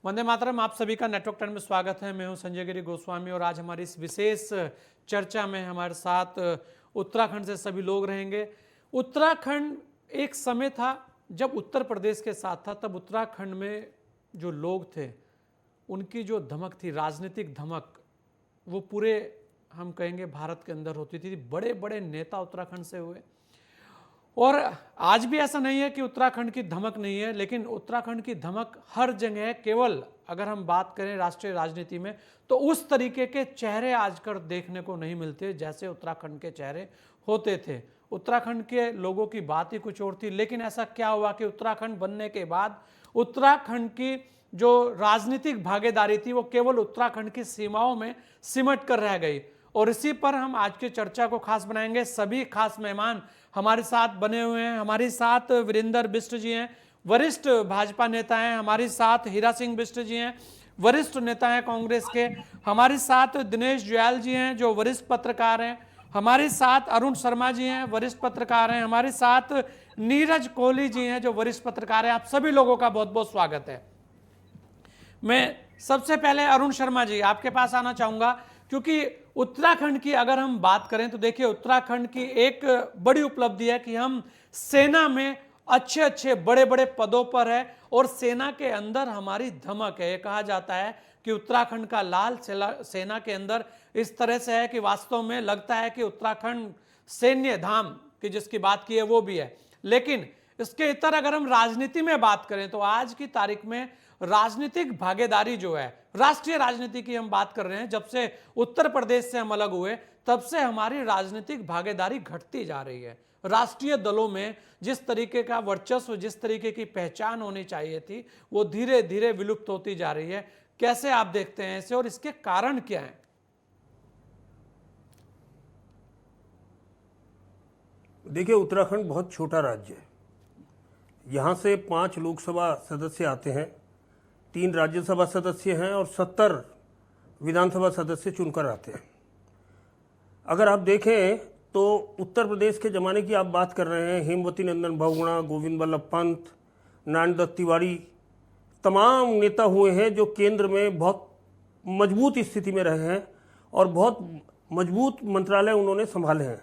वंदे मातरम। आप सभी का नेटवर्क 10 में स्वागत है। मैं हूं संजय गिरी गोस्वामी और आज हमारी इस विशेष चर्चा में हमारे साथ उत्तराखंड से सभी लोग रहेंगे। उत्तराखंड एक समय था जब उत्तर प्रदेश के साथ था, तब उत्तराखंड में जो लोग थे उनकी जो धमक थी, राजनीतिक धमक, वो पूरे हम कहेंगे भारत के अंदर होती थी। बड़े बड़े नेता उत्तराखंड से हुए और आज भी ऐसा नहीं है कि उत्तराखंड की धमक नहीं है, लेकिन उत्तराखंड की धमक हर जगह है। केवल अगर हम बात करें राष्ट्रीय राजनीति में तो उस तरीके के चेहरे आजकल देखने को नहीं मिलते जैसे उत्तराखंड के चेहरे होते थे। उत्तराखंड के लोगों की बात ही कुछ और थी। लेकिन ऐसा क्या हुआ कि उत्तराखंड बनने के बाद उत्तराखंड की जो राजनीतिक भागीदारी थी वो केवल उत्तराखंड की सीमाओं में सिमट कर रह गई। और इसी पर हम आज की चर्चा को खास बनाएंगे। सभी खास मेहमान हमारे साथ बने हुए हैं। हमारे साथ वीरेंद्र बिष्ट जी हैं, वरिष्ठ भाजपा नेता हैं। हमारे साथ हीरा सिंह बिष्ट जी हैं, वरिष्ठ नेता हैं कांग्रेस के। हमारे साथ दिनेश जुयाल जी हैं जो वरिष्ठ पत्रकार हैं। हमारे साथ अरुण शर्मा जी हैं, वरिष्ठ पत्रकार हैं। हमारे साथ नीरज कोहली जी हैं जो वरिष्ठ पत्रकार हैं। आप सभी लोगों का बहुत बहुत स्वागत है। मैं सबसे पहले अरुण शर्मा जी आपके पास आना चाहूंगा, क्योंकि उत्तराखंड की अगर हम बात करें तो देखिए उत्तराखंड की एक बड़ी उपलब्धि है कि हम सेना में अच्छे अच्छे बड़े बड़े पदों पर है और सेना के अंदर हमारी धमक है। ये कहा जाता है कि उत्तराखंड का लाल सेना के अंदर इस तरह से है कि वास्तव में लगता है कि उत्तराखंड सैन्य धाम की जिसकी बात की है वो भी है। लेकिन इसके इतर अगर हम राजनीति में बात करें तो आज की तारीख में राजनीतिक भागीदारी जो है, राष्ट्रीय राजनीति की हम बात कर रहे हैं, जब से उत्तर प्रदेश से हम अलग हुए तब से हमारी राजनीतिक भागीदारी घटती जा रही है। राष्ट्रीय दलों में जिस तरीके का वर्चस्व, जिस तरीके की पहचान होनी चाहिए थी, वो धीरे धीरे विलुप्त होती जा रही है। कैसे आप देखते हैं इसे और इसके कारण क्या है? देखिए, उत्तराखंड बहुत छोटा राज्य है। यहाँ से 5 लोकसभा सदस्य आते हैं, 3 राज्यसभा सदस्य हैं और 70 विधानसभा सदस्य चुनकर आते हैं। अगर आप देखें तो उत्तर प्रदेश के ज़माने की आप बात कर रहे हैं, हेमवती नंदन बहुगुणा, गोविंद बल्लभ पंत, नारायण दत्त तिवारी, तमाम नेता हुए हैं जो केंद्र में बहुत मजबूत स्थिति में रहे हैं और बहुत मजबूत मंत्रालय उन्होंने संभाले हैं।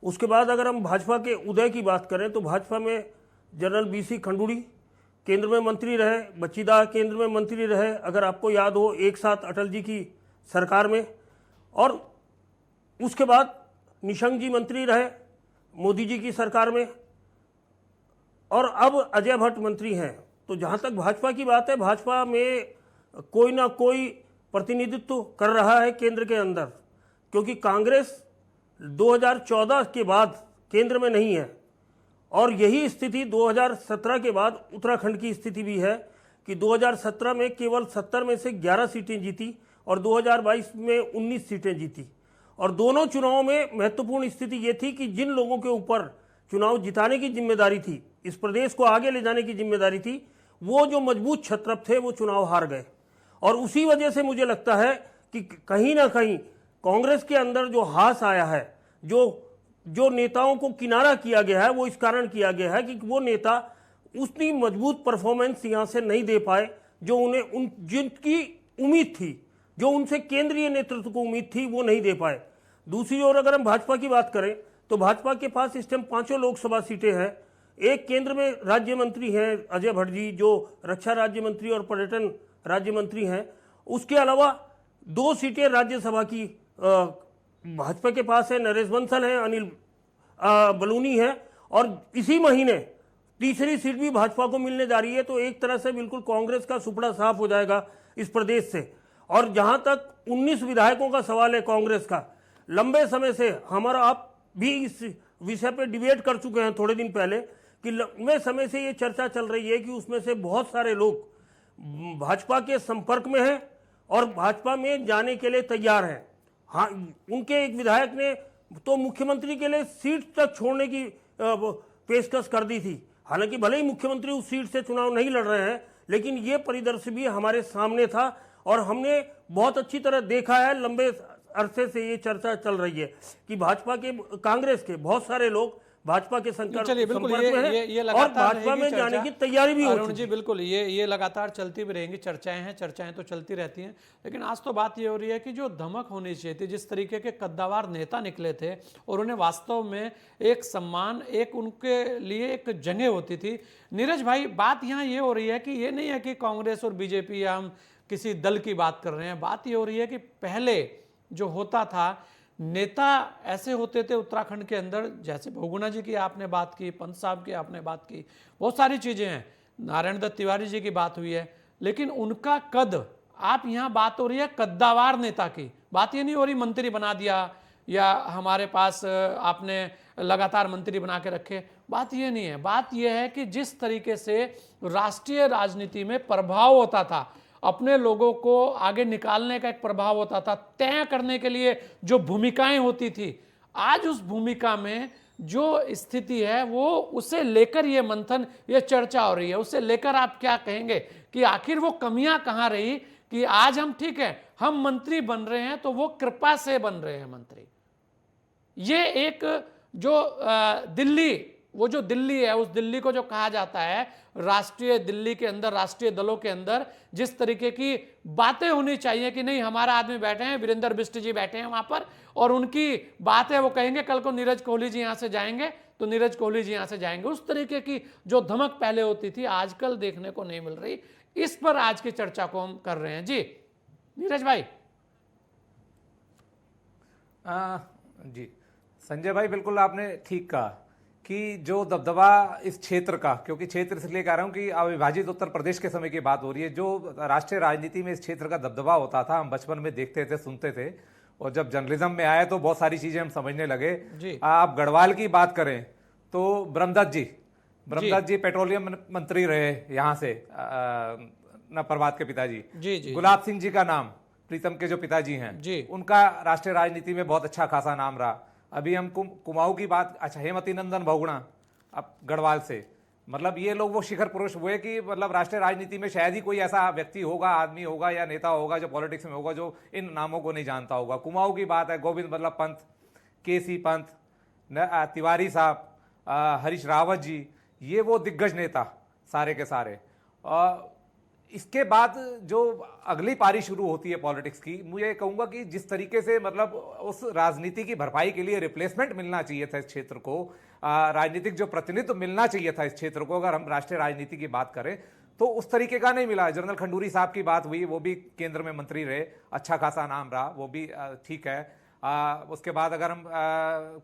उसके बाद अगर हम भाजपा के उदय की बात करें तो भाजपा में जनरल BC खंडूड़ी केंद्र में मंत्री रहे, बच्चीदास केंद्र में मंत्री रहे, अगर आपको याद हो एक साथ अटल जी की सरकार में, और उसके बाद निशंक जी मंत्री रहे मोदी जी की सरकार में, और अब अजय भट्ट मंत्री हैं। तो जहाँ तक भाजपा की बात है, भाजपा में कोई ना कोई प्रतिनिधित्व कर रहा है केंद्र के अंदर, क्योंकि कांग्रेस 2014 के बाद केंद्र में नहीं है। और यही स्थिति 2017 के बाद उत्तराखंड की स्थिति भी है कि 2017 में केवल 70 में से 11 सीटें जीती और 2022 में 19 सीटें जीती। और दोनों चुनावों में महत्वपूर्ण स्थिति ये थी कि जिन लोगों के ऊपर चुनाव जिताने की जिम्मेदारी थी, इस प्रदेश को आगे ले जाने की जिम्मेदारी थी, वो जो मजबूत क्षत्रप थे वो चुनाव हार गए। और उसी वजह से मुझे लगता है कि कहीं ना कहीं कांग्रेस के अंदर जो हास आया है, जो नेताओं को किनारा किया गया है, वो इस कारण किया गया है कि वो नेता उतनी मजबूत परफॉर्मेंस यहाँ से नहीं दे पाए जो उन्हें जिनकी उम्मीद थी, जो उनसे केंद्रीय नेतृत्व को उम्मीद थी, वो नहीं दे पाए। दूसरी ओर अगर हम भाजपा की बात करें तो भाजपा के पास इस टाइम 5 लोकसभा सीटें हैं। एक केंद्र में राज्य मंत्री हैं अजय भट्ट जी, जो रक्षा राज्य मंत्री और पर्यटन राज्य मंत्री हैं। उसके अलावा 2 सीटें राज्यसभा की भाजपा के पास है, नरेश बंसल है, अनिल बलूनी है, और इसी महीने तीसरी सीट भी भाजपा को मिलने जा रही है। तो एक तरह से बिल्कुल कांग्रेस का सुपड़ा साफ हो जाएगा इस प्रदेश से। और जहां तक 19 विधायकों का सवाल है कांग्रेस का, लंबे समय से हमारा, आप भी इस विषय पे डिबेट कर चुके हैं थोड़े दिन पहले, कि लंबे समय से ये चर्चा चल रही है कि उसमें से बहुत सारे लोग भाजपा के संपर्क में हैं और भाजपा में जाने के लिए तैयार हैं। हाँ, उनके एक विधायक ने तो मुख्यमंत्री के लिए सीट तक छोड़ने की पेशकश कर दी थी। हालांकि भले ही मुख्यमंत्री उस सीट से चुनाव नहीं लड़ रहे हैं, लेकिन ये परिदृश्य भी हमारे सामने था और हमने बहुत अच्छी तरह देखा है। लंबे अरसे से ये चर्चा चल रही है कि भाजपा के, कांग्रेस के बहुत सारे लोग भाजपा के संपर्क चलिए बिल्कुल संपर्क में है ये और लगातार भाजपा रहेगी में चर्चा। जाने की तैयारी भी हो अरुण चुकी जी बिल्कुल ये लगातार चलती भी रहेंगी, चर्चाएं तो चलती रहती हैं। लेकिन आज तो बात ये हो रही है कि जो धमक होनी चाहिए थी, जिस तरीके के कद्दावर नेता निकले थे और उन्हें वास्तव में एक सम्मान, एक उनके लिए एक जगह होती थी। नीरज भाई, बात यहाँ ये हो रही है कि ये नहीं है कि कांग्रेस और बीजेपी या हम किसी दल की बात कर रहे हैं, बात ये हो रही है कि पहले जो होता था, नेता ऐसे होते थे उत्तराखंड के अंदर, जैसे बहुगुणा जी की आपने बात की, पंत साहब की आपने बात की, बहुत सारी चीजें हैं, नारायण दत्त तिवारी जी की बात हुई है, लेकिन उनका कद, आप यहाँ बात हो रही है कद्दावर नेता की, बात ये नहीं हो रही मंत्री बना दिया या हमारे पास आपने लगातार मंत्री बना के रखे, बात ये नहीं है। बात ये है कि जिस तरीके से राष्ट्रीय राजनीति में प्रभाव होता था, अपने लोगों को आगे निकालने का एक प्रभाव होता था, तय करने के लिए जो भूमिकाएं होती थी, आज उस भूमिका में जो स्थिति है वो उसे लेकर ये मंथन, ये चर्चा हो रही है। उसे लेकर आप क्या कहेंगे कि आखिर वो कमियां कहां रही कि आज हम ठीक है, हम मंत्री बन रहे हैं तो वो कृपा से बन रहे हैं मंत्री। ये एक जो वो जो दिल्ली है, उस दिल्ली को जो कहा जाता है, राष्ट्रीय दिल्ली के अंदर, राष्ट्रीय दलों के अंदर जिस तरीके की बातें होनी चाहिए कि नहीं, हमारा आदमी बैठे हैं, वीरेंद्र बिष्ट जी बैठे हैं वहां पर और उनकी बात है, वो कहेंगे कल को नीरज कोहली जी यहां से जाएंगे तो नीरज कोहली जी यहां से जाएंगे। उस तरीके की जो धमक पहले होती थी, आजकल देखने को नहीं मिल रही। इस पर आज की चर्चा को हम कर रहे हैं। जी नीरज भाई। जी संजय भाई, बिल्कुल आपने ठीक कहा कि जो दबदबा इस क्षेत्र का, क्योंकि क्षेत्र इसलिए कह रहा हूं कि अविभाजित उत्तर प्रदेश के समय की बात हो रही है, जो राष्ट्रीय राजनीति में इस क्षेत्र का दबदबा होता था, हम बचपन में देखते थे, सुनते थे, और जब जर्नलिज्म में आए तो बहुत सारी चीजें हम समझने लगे। आप गढ़वाल की बात करें तो ब्रह्मदत्त जी पेट्रोलियम मंत्री रहे यहाँ से, न प्रभात के पिताजी। गुलाब सिंह जी का नाम, प्रीतम के जो पिताजी हैं, उनका राष्ट्रीय राजनीति में बहुत अच्छा खासा नाम रहा। अभी हम कुमाऊं की बात, अच्छा, हेमवती नंदन बहुगुणा अब गढ़वाल से, मतलब ये लोग वो शिखर पुरुष हुए कि मतलब राष्ट्रीय राजनीति में शायद ही कोई ऐसा व्यक्ति होगा, आदमी होगा या नेता होगा जो पॉलिटिक्स में होगा जो इन नामों को नहीं जानता होगा। कुमाऊं की बात है, गोविंद बल्लभ पंत, केसी पंत, तिवारी साहब, हरीश रावत जी, ये वो दिग्गज नेता सारे के सारे। इसके बाद जो अगली पारी शुरू होती है पॉलिटिक्स की, मुझे कहूंगा कि जिस तरीके से मतलब उस राजनीति की भरपाई के लिए रिप्लेसमेंट मिलना चाहिए था इस क्षेत्र को, राजनीतिक जो प्रतिनिधित्व मिलना चाहिए था इस क्षेत्र को, अगर हम राष्ट्रीय राजनीति की बात करें तो उस तरीके का नहीं मिला। जनरल खंडूरी साहब की बात हुई, वो भी केंद्र में मंत्री रहे, अच्छा खासा नाम रहा, वो भी ठीक है। उसके बाद अगर हम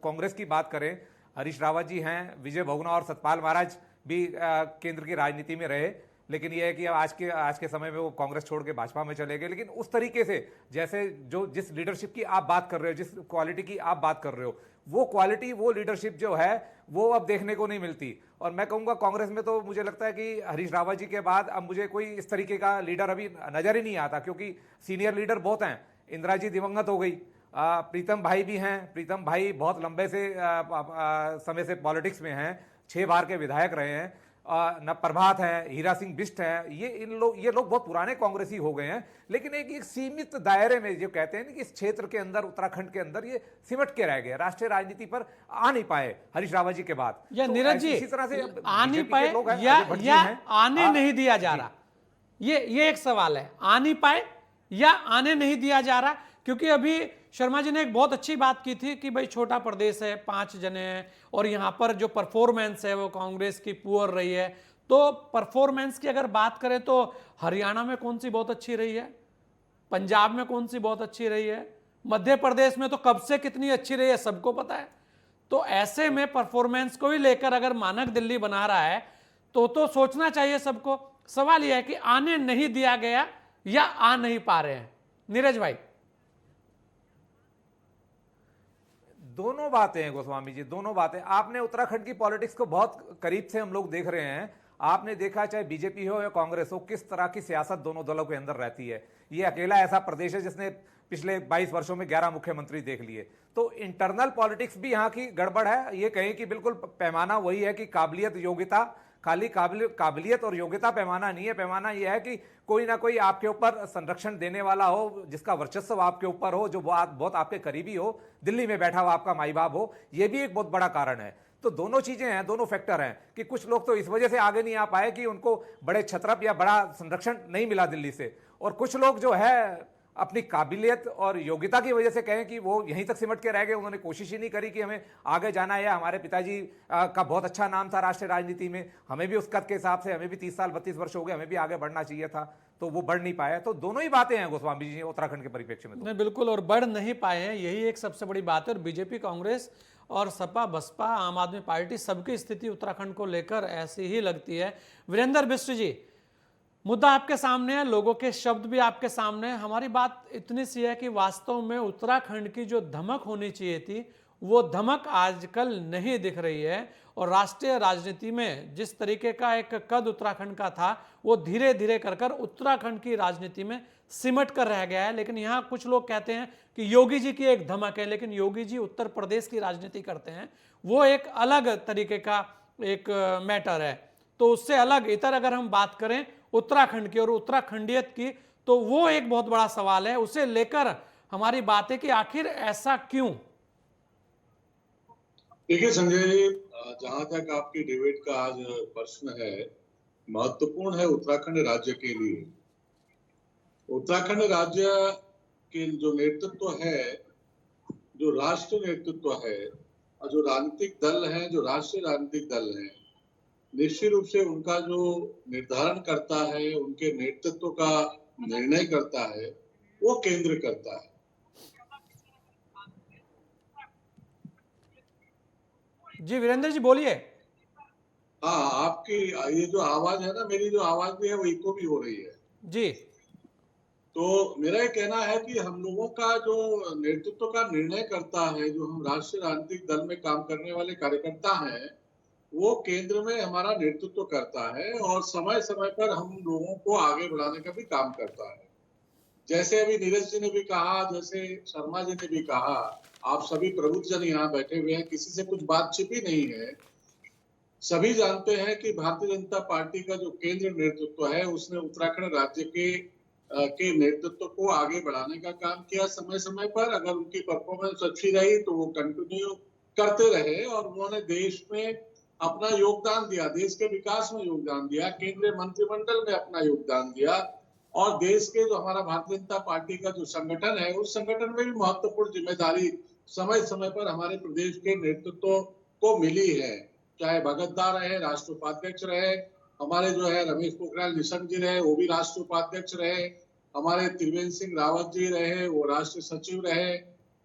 कांग्रेस की बात करें, हरीश रावत जी हैं, विजय बहुगुणा और सतपाल महाराज भी केंद्र की राजनीति में रहे, लेकिन यह है कि आज के समय में वो कांग्रेस छोड़ के भाजपा में चले गए। लेकिन उस तरीके से जैसे जिस लीडरशिप की आप बात कर रहे हो, जिस क्वालिटी की आप बात कर रहे हो, वो क्वालिटी, वो लीडरशिप जो है वो अब देखने को नहीं मिलती। और मैं कहूंगा कांग्रेस में तो मुझे लगता है कि हरीश रावत जी के बाद अब मुझे कोई इस तरीके का लीडर अभी नजर ही नहीं आता, क्योंकि सीनियर लीडर बहुत हैं। इंदिरा जी दिवंगत हो गई, प्रीतम भाई भी हैं, प्रीतम भाई बहुत लंबे से समय से पॉलिटिक्स में हैं, 6 बार के विधायक रहे हैं। न प्रभात है, हीरा सिंह बिष्ट है, ये लोग बहुत पुराने कांग्रेसी हो गए हैं, लेकिन एक सीमित दायरे में, जो कहते हैं कि इस क्षेत्र के अंदर, उत्तराखंड के अंदर ये सिमट के रह गए, राष्ट्रीय राजनीति पर आ नहीं पाए हरीश रावत जी के बाद। या तो नीरज जी, इसी तरह से आ नहीं पाए या आने नहीं दिया जा रहा, ये एक सवाल है। आ नहीं पाए या आने नहीं दिया जा रहा, क्योंकि अभी शर्मा जी ने एक बहुत अच्छी बात की थी कि भाई छोटा प्रदेश है, 5 जने हैं और यहाँ पर जो परफॉर्मेंस है वो कांग्रेस की पुअर रही है। तो परफॉर्मेंस की अगर बात करें तो हरियाणा में कौन सी बहुत अच्छी रही है, पंजाब में कौन सी बहुत अच्छी रही है, मध्य प्रदेश में तो कब से कितनी अच्छी रही है सबको पता है। तो ऐसे में परफॉर्मेंस को ही लेकर अगर मानक दिल्ली बना रहा है तो सोचना चाहिए सबको। सवाल यह है कि आने नहीं दिया गया या आ नहीं पा रहे हैं। नीरज भाई, दोनों बातें हैं गोस्वामी जी, दोनों बातें। आपने उत्तराखंड की पॉलिटिक्स को बहुत करीब से हम लोग देख रहे हैं, आपने देखा चाहे बीजेपी हो या कांग्रेस हो, किस तरह की सियासत दोनों दलों के अंदर रहती है। ये अकेला ऐसा प्रदेश है जिसने पिछले 22 वर्षों में 11 मुख्यमंत्री देख लिए। तो इंटरनल पॉलिटिक्स भी यहाँ की गड़बड़ है। ये कहें कि बिल्कुल पैमाना वही है कि काबिलियत, योग्यता, खाली काबिलियत और योग्यता पैमाना नहीं है। पैमाना यह है कि कोई ना कोई आपके ऊपर संरक्षण देने वाला हो, जिसका वर्चस्व आपके ऊपर हो, जो बहुत आपके करीबी हो, दिल्ली में बैठा हुआ आपका माई बाप हो, यह भी एक बहुत बड़ा कारण है। तो दोनों चीजें हैं, दोनों फैक्टर हैं कि कुछ लोग तो इस वजह से आगे नहीं आ पाए कि उनको बड़े छत्रप या बड़ा संरक्षण नहीं मिला दिल्ली से, और कुछ लोग जो है अपनी काबिलियत और योग्यता की वजह से कहें कि वो यहीं तक सिमट के रह गए, उन्होंने कोशिश ही नहीं करी कि हमें आगे जाना है। या हमारे पिताजी का बहुत अच्छा नाम था राष्ट्रीय राजनीति में, हमें भी उस कद के हिसाब से, हमें भी 30 साल 32 वर्ष हो गए, हमें भी आगे बढ़ना चाहिए था, तो वो बढ़ नहीं पाया। तो दोनों ही बातें हैं गोस्वामी जी उत्तराखंड के परिप्रेक्ष्य में। नहीं, बिल्कुल, और बढ़ नहीं पाए हैं, यही एक सबसे बड़ी बात है। और बीजेपी, कांग्रेस और सपा बसपा, आम आदमी पार्टी, सबकी स्थिति उत्तराखंड को लेकर ऐसी ही लगती है। वीरेंद्र बिष्ट जी, मुद्दा आपके सामने है, लोगों के शब्द भी आपके सामने है। हमारी बात इतनी सी है कि वास्तव में उत्तराखंड की जो धमक होनी चाहिए थी, वो धमक आजकल नहीं दिख रही है। और राष्ट्रीय राजनीति में जिस तरीके का एक कद उत्तराखंड का था, वो धीरे धीरे कर कर उत्तराखंड की राजनीति में सिमट कर रह गया है। लेकिन यहाँ कुछ लोग कहते हैं कि योगी जी की एक धमक है, लेकिन योगी जी उत्तर प्रदेश की राजनीति करते हैं, वो एक अलग तरीके का एक मैटर है। तो उससे अलग इधर अगर हम बात करें उत्तराखंड की और उत्तराखंडियत की, तो वो एक बहुत बड़ा सवाल है। उसे लेकर हमारी बात है कि आखिर ऐसा क्यों। देखिए संजय जी, जहां तक आपकी डिबेट का आज प्रश्न है, महत्वपूर्ण है उत्तराखंड राज्य के लिए। उत्तराखंड राज्य के जो नेतृत्व है, जो राष्ट्र नेतृत्व है, और जो राजनीतिक दल हैं, जो राष्ट्रीय राजनीतिक दल हैं, निश्चित रूप से उनका जो निर्धारण करता है, उनके नेतृत्व का निर्णय करता है, वो केंद्र करता है। जी वीरेंद्र जी बोलिए। हाँ, आपकी ये जो आवाज है ना, मेरी जो आवाज भी है वो इको भी हो रही है जी। तो मेरा ये कहना है कि हम लोगों का जो नेतृत्व का निर्णय करता है, जो हम राष्ट्रीय राजनीतिक दल में काम करने वाले कार्यकर्ता हैं, वो केंद्र में हमारा नेतृत्व करता है और समय समय पर हम लोगों को आगे बढ़ाने का भी काम करता है। जैसे अभी नीरज जी ने भी कहा, जैसे शर्मा जी ने भी कहा, आप सभी प्रबुद्धजन यहाँ बैठे हुए हैं, किसी से कुछ बात छिपी नहीं है। सभी जानते हैं कि भारतीय जनता पार्टी का जो केंद्र नेतृत्व है, उसने उत्तराखंड राज्य के नेतृत्व को आगे बढ़ाने का काम किया समय समय पर। अगर उनकी परफॉर्मेंस अच्छी रही तो वो कंटिन्यू करते रहे और उन्होंने देश में अपना योगदान दिया, देश के विकास में योगदान दिया, केंद्रीय मंत्रिमंडल में अपना योगदान दिया और देश के जो हमारा भारतीय जनता पार्टी का जो संगठन है, उस संगठन में भी महत्वपूर्ण जिम्मेदारी समय समय पर हमारे प्रदेश के नेतृत्व को मिली है। चाहे भगतदा रहे, राष्ट्रीय उपाध्यक्ष रहे, हमारे जो है रमेश पोखरियाल निशंक जी रहे, वो भी राष्ट्रीय उपाध्यक्ष रहे, हमारे त्रिवेंद्र सिंह रावत जी रहे, वो राष्ट्रीय सचिव रहे,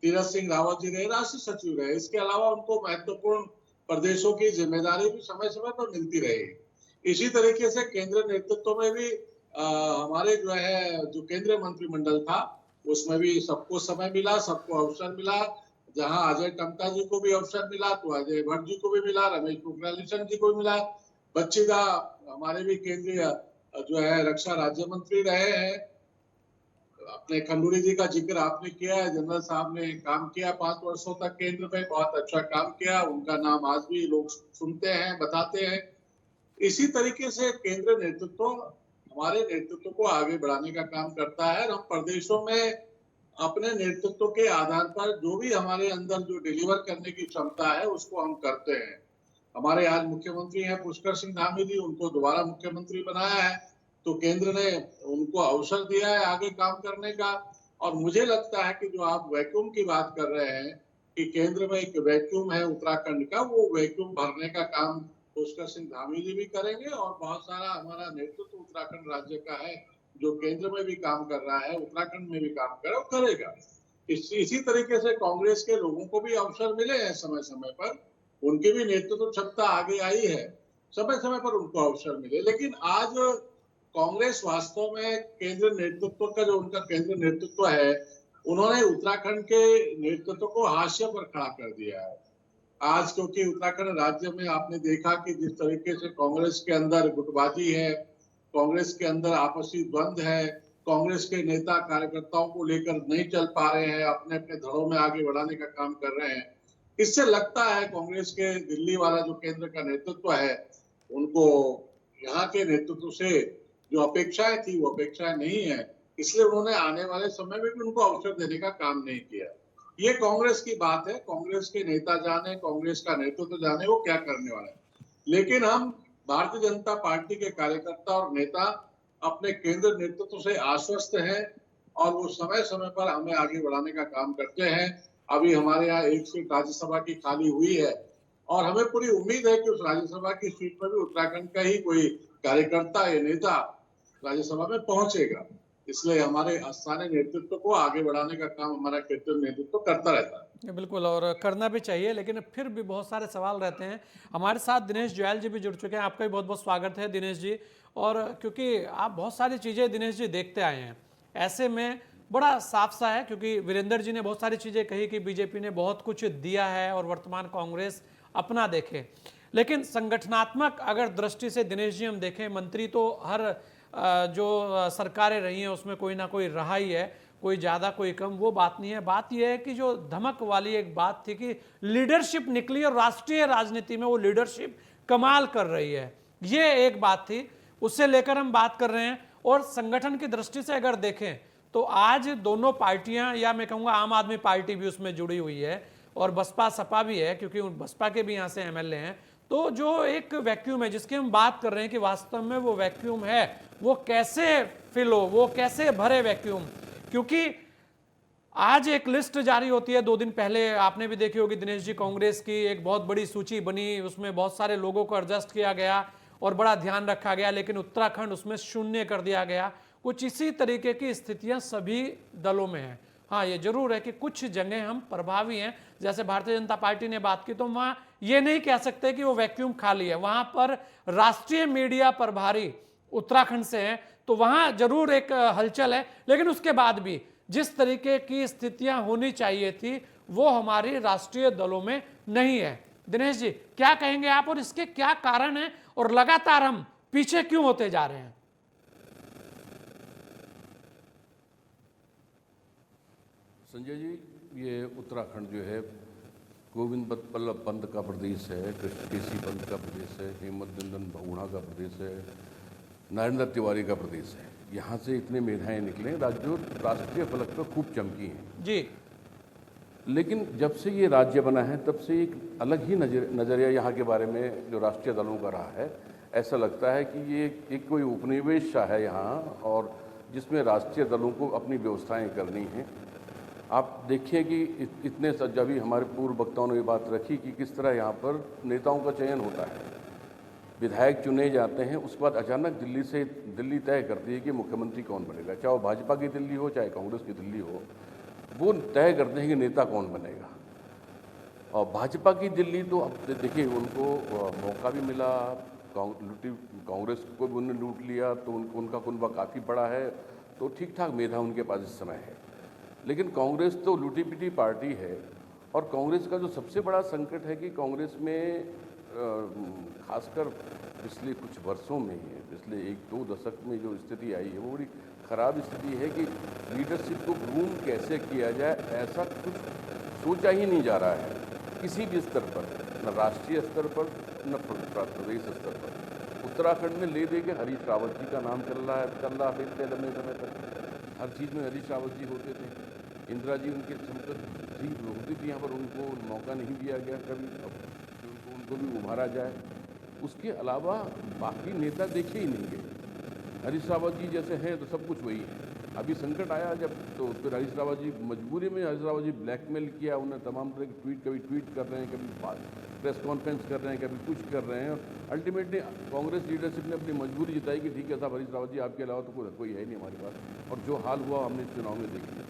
तीरथ सिंह रावत जी रहे, राष्ट्रीय सचिव रहे। इसके अलावा उनको महत्वपूर्ण प्रदेशों की जिम्मेदारी भी समय समय पर मिलती रही। इसी तरीके से केंद्रीय नेतृत्व में भी हमारे जो केंद्रीय मंत्रिमंडल था, उसमें भी सबको समय मिला, सबको अवसर मिला। जहां अजय टमटा जी को भी अवसर मिला तो अजय भट्ट जी को भी मिला, रमेश पोखरियाल निशंक जी को भी मिला। बच्चीदा हमारे भी केंद्रीय रक्षा राज्य मंत्री रहे हैं। अपने खंडूरी जी का जिक्र आपने किया है, जनरल साहब ने काम किया 5 वर्षों तक केंद्र में, बहुत अच्छा काम किया, उनका नाम आज भी लोग सुनते हैं, बताते हैं। इसी तरीके से केंद्र नेतृत्व हमारे नेतृत्व को आगे बढ़ाने का काम करता है। हम प्रदेशों में अपने नेतृत्व के आधार पर जो भी हमारे अंदर जो डिलीवर करने की क्षमता है, उसको हम करते हैं। हमारे आज मुख्यमंत्री हैं पुष्कर सिंह धामी जी, उनको दोबारा मुख्यमंत्री बनाया है तो केंद्र ने उनको अवसर दिया है आगे काम करने का। और मुझे लगता है कि जो आप वैक्यूम की बात कर रहे हैं कि केंद्र में एक वैक्यूम है उत्तराखंड का, वो वैक्यूम भरने का काम पुष्कर सिंह धामी जी भी करेंगे और बहुत सारा हमारा नेतृत्व उत्तराखंड राज्य का है जो केंद्र में भी काम कर रहा है, उत्तराखंड में भी काम कर रहा है, करेगा। इसी तरीके से कांग्रेस के लोगों को भी अवसर मिले हैं समय समय पर, उनकी भी नेतृत्व क्षमता आगे आई है, समय समय पर उनको अवसर मिले। लेकिन आज कांग्रेस वास्तव में केंद्र नेतृत्व का जो उनका केंद्र नेतृत्व है, उन्होंने उत्तराखंड के नेतृत्व को हाशिए पर खड़ा कर दिया है आज। क्योंकि उत्तराखंड राज्य में आपने देखा कि जिस तरीके से कांग्रेस के अंदर गुटबाजी है, कांग्रेस के अंदर आपसी द्वंद है, कांग्रेस के नेता कार्यकर्ताओं को लेकर नहीं चल पा रहे हैं, अपने अपने धड़ों में आगे बढ़ाने का काम कर रहे हैं। इससे लगता है कांग्रेस के दिल्ली वाला जो केंद्र का नेतृत्व है, उनको यहाँ के नेतृत्व से जो अपेक्षाएं थी वो अपेक्षाएं नहीं है, इसलिए उन्होंने आने वाले समय में भी उनको अवसर देने का काम नहीं किया। ये कांग्रेस की बात है, कांग्रेस के नेता जाने, कांग्रेस का नेतृत्व जाने वो क्या करने वाला है। लेकिन हम भारतीय जनता पार्टी के कार्यकर्ता और नेता अपने केंद्र नेतृत्व से आश्वस्त हैं और वो समय समय पर हमें आगे बढ़ाने का काम करते हैं। अभी हमारे यहाँ एक सीट राज्यसभा की खाली हुई है और हमें पूरी उम्मीद है कि उस राज्यसभा की सीट पर भी उत्तराखंड का ही कोई कार्यकर्ता या नेता राज्यसभा में पहुंचेगा। इसलिए हमारे स्थानीय नेतृत्व को आगे बढ़ाने का काम हमारा केंद्रीय नेतृत्व करता रहता है। बिल्कुल, और करना भी चाहिए, लेकिन फिर भी बहुत सारे सवाल रहते हैं। हमारे साथ दिनेश जुयाल जी भी जुड़ चुके हैं। आपका भी बहुत बहुत स्वागत है दिनेश जी। और क्योंकि आप बहुत सारी चीज़ें दिनेश जी देखते आए हैं, ऐसे में बड़ा साफ सा है, क्योंकि वीरेंद्र जी ने बहुत सारी चीज़ें कही कि बीजेपी ने बहुत कुछ दिया है और वर्तमान कांग्रेस अपना देखे। लेकिन संगठनात्मक अगर दृष्टि से दिनेश जी हम देखें, मंत्री तो हर जो सरकारें रही हैं उसमें कोई ना कोई रहा ही है, कोई ज़्यादा कोई कम, वो बात नहीं है। बात यह है कि जो धमक वाली एक बात थी कि लीडरशिप निकली और राष्ट्रीय राजनीति में वो लीडरशिप कमाल कर रही है, ये एक बात थी, उससे लेकर हम बात कर रहे हैं। और संगठन की दृष्टि से अगर देखें तो आज दोनों पार्टियां, या मैं कहूँगा आम आदमी पार्टी भी उसमें जुड़ी हुई है और बसपा सपा भी है, क्योंकि बसपा के भी यहाँ से एमएलए हैं। तो जो एक वैक्यूम है जिसकी हम बात कर रहे हैं कि वास्तव में वो वैक्यूम है, वो कैसे फिल हो, वो कैसे भरे वैक्यूम। क्योंकि आज एक लिस्ट जारी होती है, 2 दिन पहले आपने भी देखी होगी दिनेश जी, कांग्रेस की एक बहुत बड़ी सूची बनी, उसमें बहुत सारे लोगों को एडजस्ट किया गया और बड़ा ध्यान रखा गया, लेकिन उत्तराखंड उसमें शून्य कर दिया गया। कुछ इसी तरीके की स्थितियां सभी दलों में है। हाँ, ये जरूर है कि कुछ जगह हम प्रभावी हैं, जैसे भारतीय जनता पार्टी ने बात की, तो वहां ये नहीं कह सकते कि वो वैक्यूम खाली है। वहां पर राष्ट्रीय मीडिया प्रभारी उत्तराखंड से हैं, तो वहां जरूर एक हलचल है। लेकिन उसके बाद भी जिस तरीके की स्थितियां होनी चाहिए थी वो हमारी राष्ट्रीय दलों में नहीं है। दिनेश जी, क्या कहेंगे आप, और इसके क्या कारण है और लगातार हम पीछे क्यों होते जा रहे हैं? संजय जी, ये उत्तराखंड जो है गोविंद बल्लभ पंत का प्रदेश है, कृष्ण केसी पंत का प्रदेश है, हेमंत नंदन बहुगुणा का प्रदेश है, नरेंद्र तिवारी का प्रदेश है। यहाँ से इतने मेधाएं निकले जो राष्ट्रीय फलक पर खूब चमकी हैं जी। लेकिन जब से ये राज्य बना है तब से एक अलग ही नज़रिया यहाँ के बारे में जो राष्ट्रीय दलों का रहा है। ऐसा लगता है कि ये एक कोई उपनिवेश सा है यहाँ, और जिसमें राष्ट्रीय दलों को अपनी व्यवस्थाएं करनी हैं। आप देखिए कि इतने जब भी हमारे पूर्व वक्ताओं ने ये बात रखी कि किस तरह यहाँ पर नेताओं का चयन होता है, विधायक चुने जाते हैं, उसके बाद अचानक दिल्ली तय करती है कि मुख्यमंत्री कौन बनेगा, चाहे वो भाजपा की दिल्ली हो चाहे कांग्रेस की दिल्ली हो, वो तय करते हैं कि नेता कौन बनेगा। और भाजपा की दिल्ली तो अब देखिए उनको मौका भी मिला, कांग्रेस को भी उन्होंने लूट लिया, तो उनका कुनबा काफ़ी बड़ा है, तो ठीक ठाक मेधा उनके पास इस समय है। लेकिन कांग्रेस तो लूटी पिटी पार्टी है, और कांग्रेस का जो सबसे बड़ा संकट है कि कांग्रेस में खासकर पिछले कुछ वर्षों में, पिछले 1-2 दशक में जो स्थिति आई है वो बड़ी ख़राब स्थिति है कि लीडरशिप को ग्रूम कैसे किया जाए, ऐसा कुछ सोचा ही नहीं जा रहा है किसी भी स्तर पर, न राष्ट्रीय स्तर पर न प्रदेश स्तर पर। उत्तराखंड में ले दे के हरीश रावत जी का नाम चल रहा है इतने लंबे समय तक। हर चीज़ में हरीश रावत जी होते थे, इंदिरा जी उनके संकट ठीक होती थी, यहाँ पर उनको मौका नहीं दिया गया कभी, उनको भी उभारा जाए। उसके अलावा बाकी नेता देखे ही नहीं गए। हरीश रावत जी जैसे हैं तो सब कुछ वही है। अभी संकट आया जब, तो फिर हरीश रावत जी मजबूरी में, हरीश रावत जी ब्लैकमेल किया, उन्हें तमाम तरह के ट्वीट, कभी ट्वीट कर रहे हैं, कभी प्रेस कॉन्फ्रेंस कर रहे हैं, कभी कुछ कर रहे हैं। अल्टीमेटली कांग्रेस लीडरशिप ने अपनी मजबूरी जताई कि ठीक है साहब हरीश रावत जी, आपके अलावा तो कोई है नहीं हमारे पास, और जो हाल हुआ हमने इस चुनाव में देख लिया।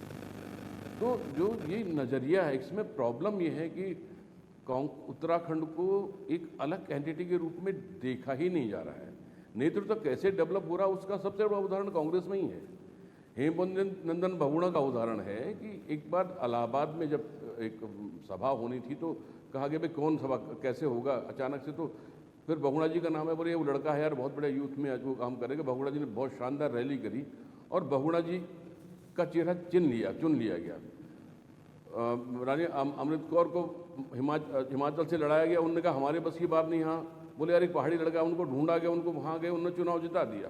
तो जो ये नज़रिया है, इसमें प्रॉब्लम ये है कि उत्तराखंड को एक अलग एंटिटी के रूप में देखा ही नहीं जा रहा है। नेतृत्व कैसे डेवलप हो रहा है उसका सबसे बड़ा उदाहरण कांग्रेस में ही है। हेमंत नंदन बहुगुणा का उदाहरण है कि एक बार इलाहाबाद में जब एक सभा होनी थी तो कहा गया भाई कौन सभा कैसे होगा, अचानक से तो फिर बहुगुणा जी का नाम है, बोले वो लड़का है यार बहुत बड़े यूथ में आज वो काम करेगा। बहुगुणा जी ने बहुत शानदार रैली करी और बहुगुणा जी का चेहरा चुन लिया गया। रानी अमृत कौर को हिमाचल से लड़ाया गया, उन्होंने कहा हमारे बस की बात नहीं। हाँ बोले यार एक पहाड़ी लड़का, उनको ढूंढा गया, उनको वहाँ गए, उन्होंने चुनाव जिता दिया।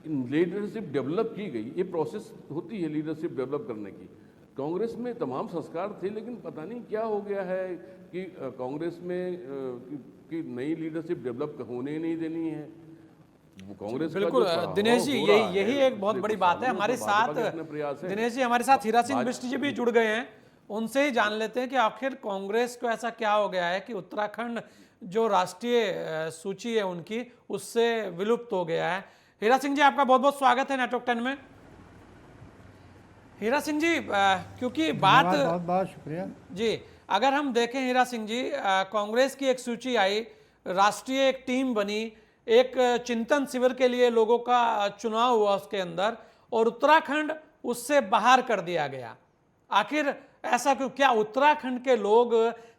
लीडरशिप डेवलप की गई, ये प्रोसेस होती है लीडरशिप डेवलप करने की। कांग्रेस में तमाम संस्कार थे, लेकिन पता नहीं क्या हो गया है कि कांग्रेस में कि नई लीडरशिप डेवलप होने ही नहीं देनी है। वो कांग्रेस का जो बिल्कुल प्रभाव दिनेश जी, हो रहा यही है, एक बहुत पिछले बड़ी कुछ बात है। सालों में हमारे उसमें भाजपा साथ के अपने प्रयास है। दिनेश जी, हमारे साथ हीरा सिंह भाज- बिष्ट जी भी जुड़ गए हैं। उनसे ही जान लेते हैं कि आखिर कांग्रेस को ऐसा क्या हो गया है कि उत्तराखंड जो राष्ट्रीय सूची है उनकी, उससे विलुप्त हो गया है। हीरा सिंह जी, आपका बहुत बहुत स्वागत है नेटवर्क 10 में। हीरा सिंह जी, क्योंकि बात बहुत बहुत शुक्रिया जी, अगर हम देखें हीरा सिंह जी, कांग्रेस की एक सूची आई, राष्ट्रीय एक टीम बनी, एक चिंतन शिविर के लिए लोगों का चुनाव हुआ उसके अंदर, और उत्तराखंड उससे बाहर कर दिया गया। आखिर ऐसा क्यों? क्या उत्तराखंड के लोग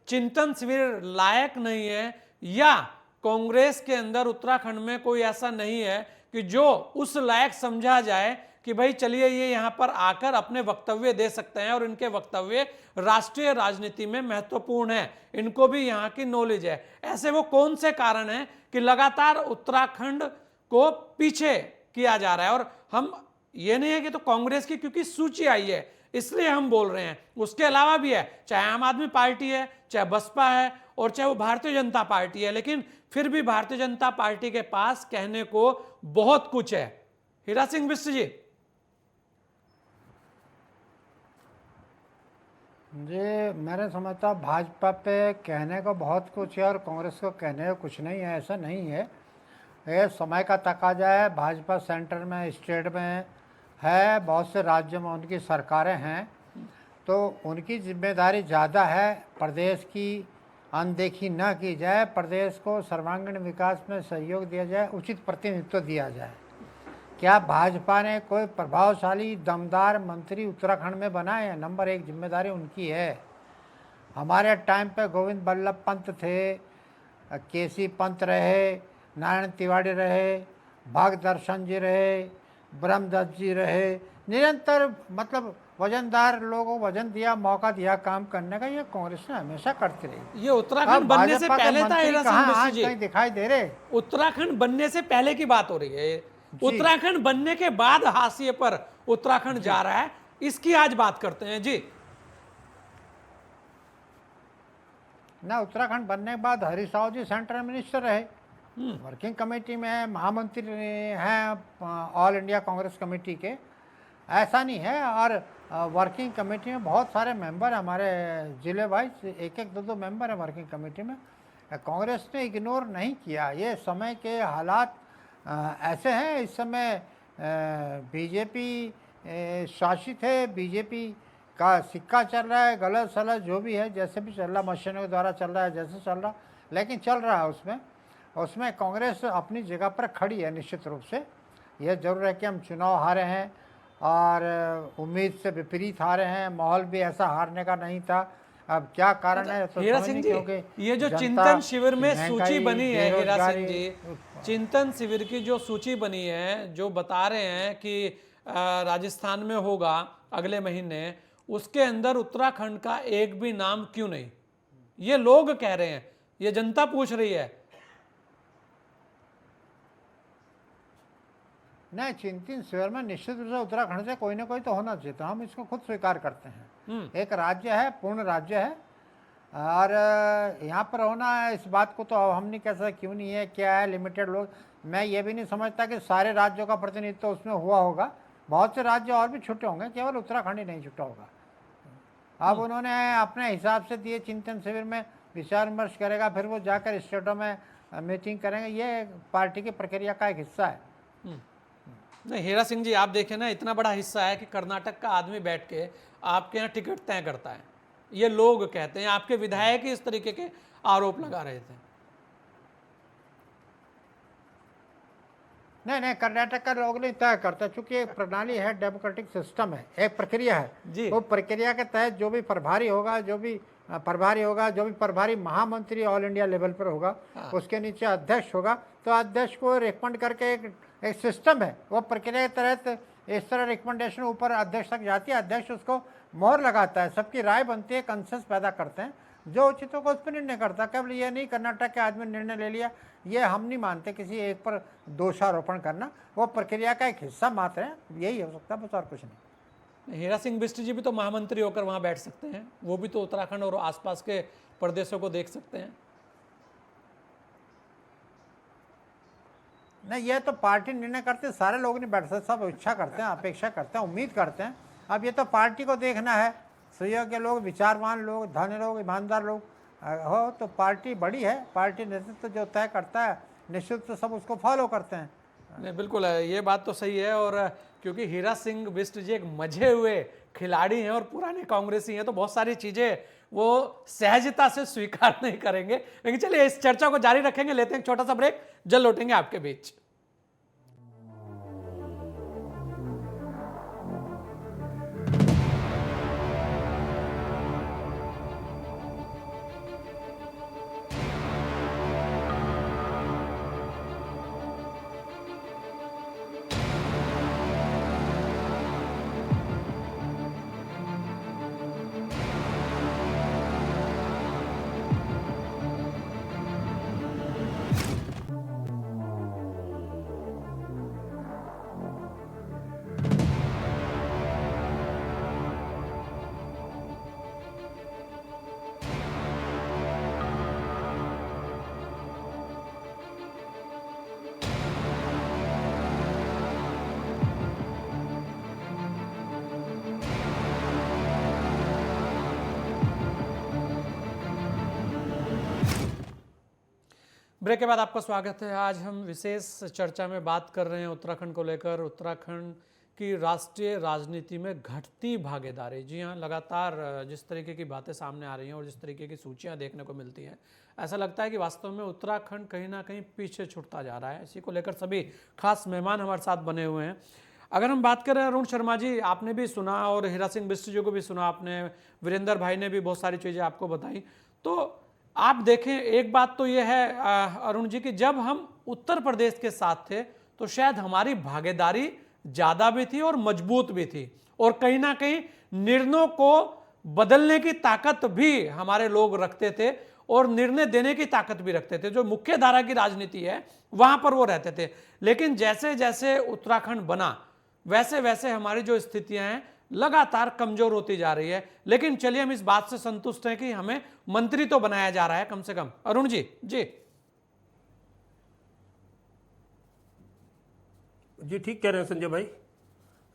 चिंतन शिविर लायक नहीं है, या कांग्रेस के अंदर उत्तराखंड में कोई ऐसा नहीं है कि जो उस लायक समझा जाए कि भाई चलिए ये यहाँ पर आकर अपने वक्तव्य दे सकते हैं और इनके वक्तव्य राष्ट्रीय राजनीति में महत्वपूर्ण है, इनको भी यहाँ की नॉलेज है? ऐसे वो कौन से कारण हैं कि लगातार उत्तराखंड को पीछे किया जा रहा है? और हम ये नहीं है कि तो कांग्रेस की क्योंकि सूची आई है इसलिए हम बोल रहे हैं, उसके अलावा भी है, चाहे आम आदमी पार्टी है, चाहे बसपा है, और चाहे वो भारतीय जनता पार्टी है, लेकिन फिर भी भारतीय जनता पार्टी के पास कहने को बहुत कुछ है। हीरा सिंह बिष्ट जी। जी, मैंने समझता भाजपा पे कहने को बहुत कुछ है और कांग्रेस को कहने को कुछ नहीं है, ऐसा नहीं है। ये समय का तकाजा है। भाजपा सेंटर में, स्टेट में है, बहुत से राज्यों में उनकी सरकारें हैं, तो उनकी जिम्मेदारी ज़्यादा है। प्रदेश की अनदेखी न की जाए, प्रदेश को सर्वांगीण विकास में सहयोग दिया जाए, उचित प्रतिनिधित्व दिया जाए। क्या भाजपा ने कोई प्रभावशाली दमदार मंत्री उत्तराखंड में बनाए हैं? नंबर एक जिम्मेदारी उनकी है। हमारे टाइम पे गोविंद बल्लभ पंत थे, केसी पंत रहे, नारायण तिवारी रहे, भागदर्शन जी रहे, ब्रह्मदत्त जी रहे, निरंतर मतलब वजनदार लोगों को वजन दिया, मौका दिया काम करने का। ये कांग्रेस ने हमेशा करती रही। ये उत्तराखंड बनने से पहले था हीरा सिंह बिष्ट जी, कहीं दिखाई दे रहे? उत्तराखंड बनने से पहले की बात हो रही है। उत्तराखंड बनने के बाद हाशिए पर उत्तराखंड जा रहा है, इसकी आज बात करते हैं जी। ना, उत्तराखंड बनने के बाद हरीश राव जी सेंट्रल मिनिस्टर रहे, वर्किंग कमेटी में महामंत्री हैं ऑल इंडिया कांग्रेस कमेटी के। ऐसा नहीं है। और वर्किंग कमेटी में बहुत सारे मेंबर हमारे जिले वाइज, एक एक दो दो मेंबर हैं वर्किंग कमेटी में। कांग्रेस ने इग्नोर नहीं किया। ये समय के हालात ऐसे हैं। इस समय बीजेपी शासित है, बीजेपी का सिक्का चल रहा है, गलत सलत जो भी है, जैसे भी चल रहा, मशीनों के द्वारा चल रहा है, जैसे चल रहा, लेकिन चल रहा है उसमें कांग्रेस अपनी जगह पर खड़ी है निश्चित रूप से। यह जरूर है कि हम चुनाव हारे हैं और उम्मीद से विपरीत हारे हैं, माहौल भी ऐसा हारने का नहीं था। अब क्या कारण है तो हीरा समझ सिंह नहीं, जी, क्योंकि ये जो जनता, चिंतन शिविर में महंगाई, सूची बनी है हीरा सिंह बेरोजगारी, जी, चिंतन शिविर की जो सूची बनी है, जो बता रहे हैं कि राजस्थान में होगा अगले महीने, उसके अंदर उत्तराखंड का एक भी नाम क्यों नहीं? ये लोग कह रहे हैं, ये जनता पूछ रही है। नहीं, चिंतन शिविर में निश्चित रूप से उत्तराखंड से कोई ना कोई तो होना चाहिए, तो हम इसको खुद स्वीकार करते हैं। एक राज्य है, पूर्ण राज्य है, और यहाँ पर होना है, इस बात को तो हम नहीं कह सकते क्यों नहीं है, क्या है, लिमिटेड लोग। मैं ये भी नहीं समझता कि सारे राज्यों का प्रतिनिधित्व उसमें हुआ होगा। बहुत से राज्य और भी छुट्टे होंगे, केवल उत्तराखंड ही नहीं छुट्टा होगा। अब उन्होंने अपने हिसाब से दिए, चिंतन शिविर में विचार विमर्श करेगा, फिर वो जाकर स्टेटों में मीटिंग करेंगे। ये पार्टी की प्रक्रिया का एक हिस्सा है। नहीं हीरा सिंह जी, आप देखें ना, इतना बड़ा हिस्सा है कि कर्नाटक का आदमी बैठ के आपके यहाँ टिकट तय करता है, ये लोग कहते हैं। आपके विधायक ही इस तरीके के आरोप लगा रहे थे। नहीं, कर्नाटक का लोग नहीं तय करता, चूंकि एक प्रणाली है, डेमोक्रेटिक सिस्टम है, एक प्रक्रिया है जी। वो प्रक्रिया के तहत जो भी प्रभारी होगा, जो भी प्रभारी महामंत्री ऑल इंडिया लेवल पर होगा, उसके नीचे अध्यक्ष होगा, तो अध्यक्ष को रिकमेंड करके एक सिस्टम है, वो प्रक्रिया के तहत इस तरह रिकमेंडेशन ऊपर अध्यक्ष तक जाती है, अध्यक्ष उसको मोहर लगाता है, सबकी राय बनती है, कंसेंसस पैदा करते हैं, जो उचित होगा उस पर निर्णय करता है। केवल ये नहीं कर्नाटक के आदमी ने निर्णय ले लिया, ये हम नहीं मानते किसी एक पर दोषारोपण करना, वो प्रक्रिया का एक हिस्सा मात्र है, यही हो सकता है, बस और कुछ नहीं। हीरा सिंह बिष्ट जी भी तो महामंत्री होकर वहां बैठ सकते हैं, वो भी तो उत्तराखंड और आसपास के प्रदेशों को देख सकते हैं। नहीं, ये तो पार्टी निर्णय करते, सारे लोग नहीं बैठ सकते, सब इच्छा करते हैं, अपेक्षा करते हैं, उम्मीद करते हैं। अब ये तो पार्टी को देखना है, सुयोग्य लोग, विचारवान लोग, धनी लोग, ईमानदार लोग हो तो पार्टी बड़ी है, पार्टी नेतृत्व जो तय करता है निश्चित तो सब उसको फॉलो करते हैं। नहीं बिल्कुल है, ये बात तो सही है। और क्योंकि हीरा सिंह बिष्ट जी एक मजे हुए खिलाड़ी हैं और पुराने कांग्रेसी हैं, तो बहुत सारी चीजें वो सहजता से स्वीकार नहीं करेंगे। लेकिन चलिए इस चर्चा को जारी रखेंगे, लेते हैं एक छोटा सा ब्रेक, जल्द लौटेंगे आपके बीच। ब्रेक के बाद आपका स्वागत है। आज हम विशेष चर्चा में बात कर रहे हैं उत्तराखंड को लेकर, उत्तराखंड की राष्ट्रीय राजनीति में घटती भागीदारी। जी हाँ, लगातार जिस तरीके की बातें सामने आ रही हैं और जिस तरीके की सूचियां देखने को मिलती हैं, ऐसा लगता है कि वास्तव में उत्तराखंड कहीं ना कहीं पीछे छूटता जा रहा है। इसी को लेकर सभी खास मेहमान हमारे साथ बने हुए हैं। अगर हम बात करें अरुण शर्मा जी, आपने भी सुना और हीरा सिंह बिष्ट जी को भी सुना आपने, वीरेंद्र भाई ने भी बहुत सारी चीज़ें आपको बताई। तो आप देखें, एक बात तो यह है अरुण जी कि जब हम उत्तर प्रदेश के साथ थे तो शायद हमारी भागीदारी ज़्यादा भी थी और मजबूत भी थी, और कहीं ना कहीं निर्णयों को बदलने की ताकत भी हमारे लोग रखते थे और निर्णय देने की ताकत भी रखते थे। जो मुख्य धारा की राजनीति है वहां पर वो रहते थे। लेकिन जैसे जैसे उत्तराखंड बना वैसे वैसे हमारी जो स्थितियां हैं लगातार कमजोर होती जा रही है। लेकिन चलिए हम इस बात से संतुष्ट हैं कि हमें मंत्री तो बनाया जा रहा है कम से कम। अरुण जी जी ठीक कह रहे हैं संजय भाई।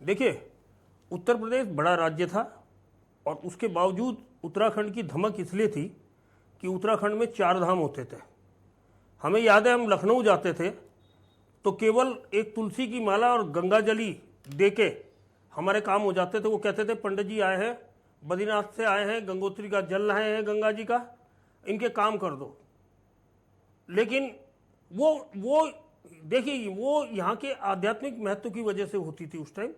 देखिए, उत्तर प्रदेश बड़ा राज्य था और उसके बावजूद उत्तराखंड की धमक इसलिए थी कि उत्तराखंड में 4 धाम होते थे। हमें याद है, हम लखनऊ जाते थे तो केवल एक तुलसी की माला और गंगा जली दे के हमारे काम हो जाते थे। वो कहते थे पंडित जी आए हैं, बद्रीनाथ से आए हैं, गंगोत्री का जल लाए हैं गंगा जी का, इनके काम कर दो। लेकिन वो देखिए, वो यहाँ के आध्यात्मिक महत्व की वजह से होती थी उस टाइम।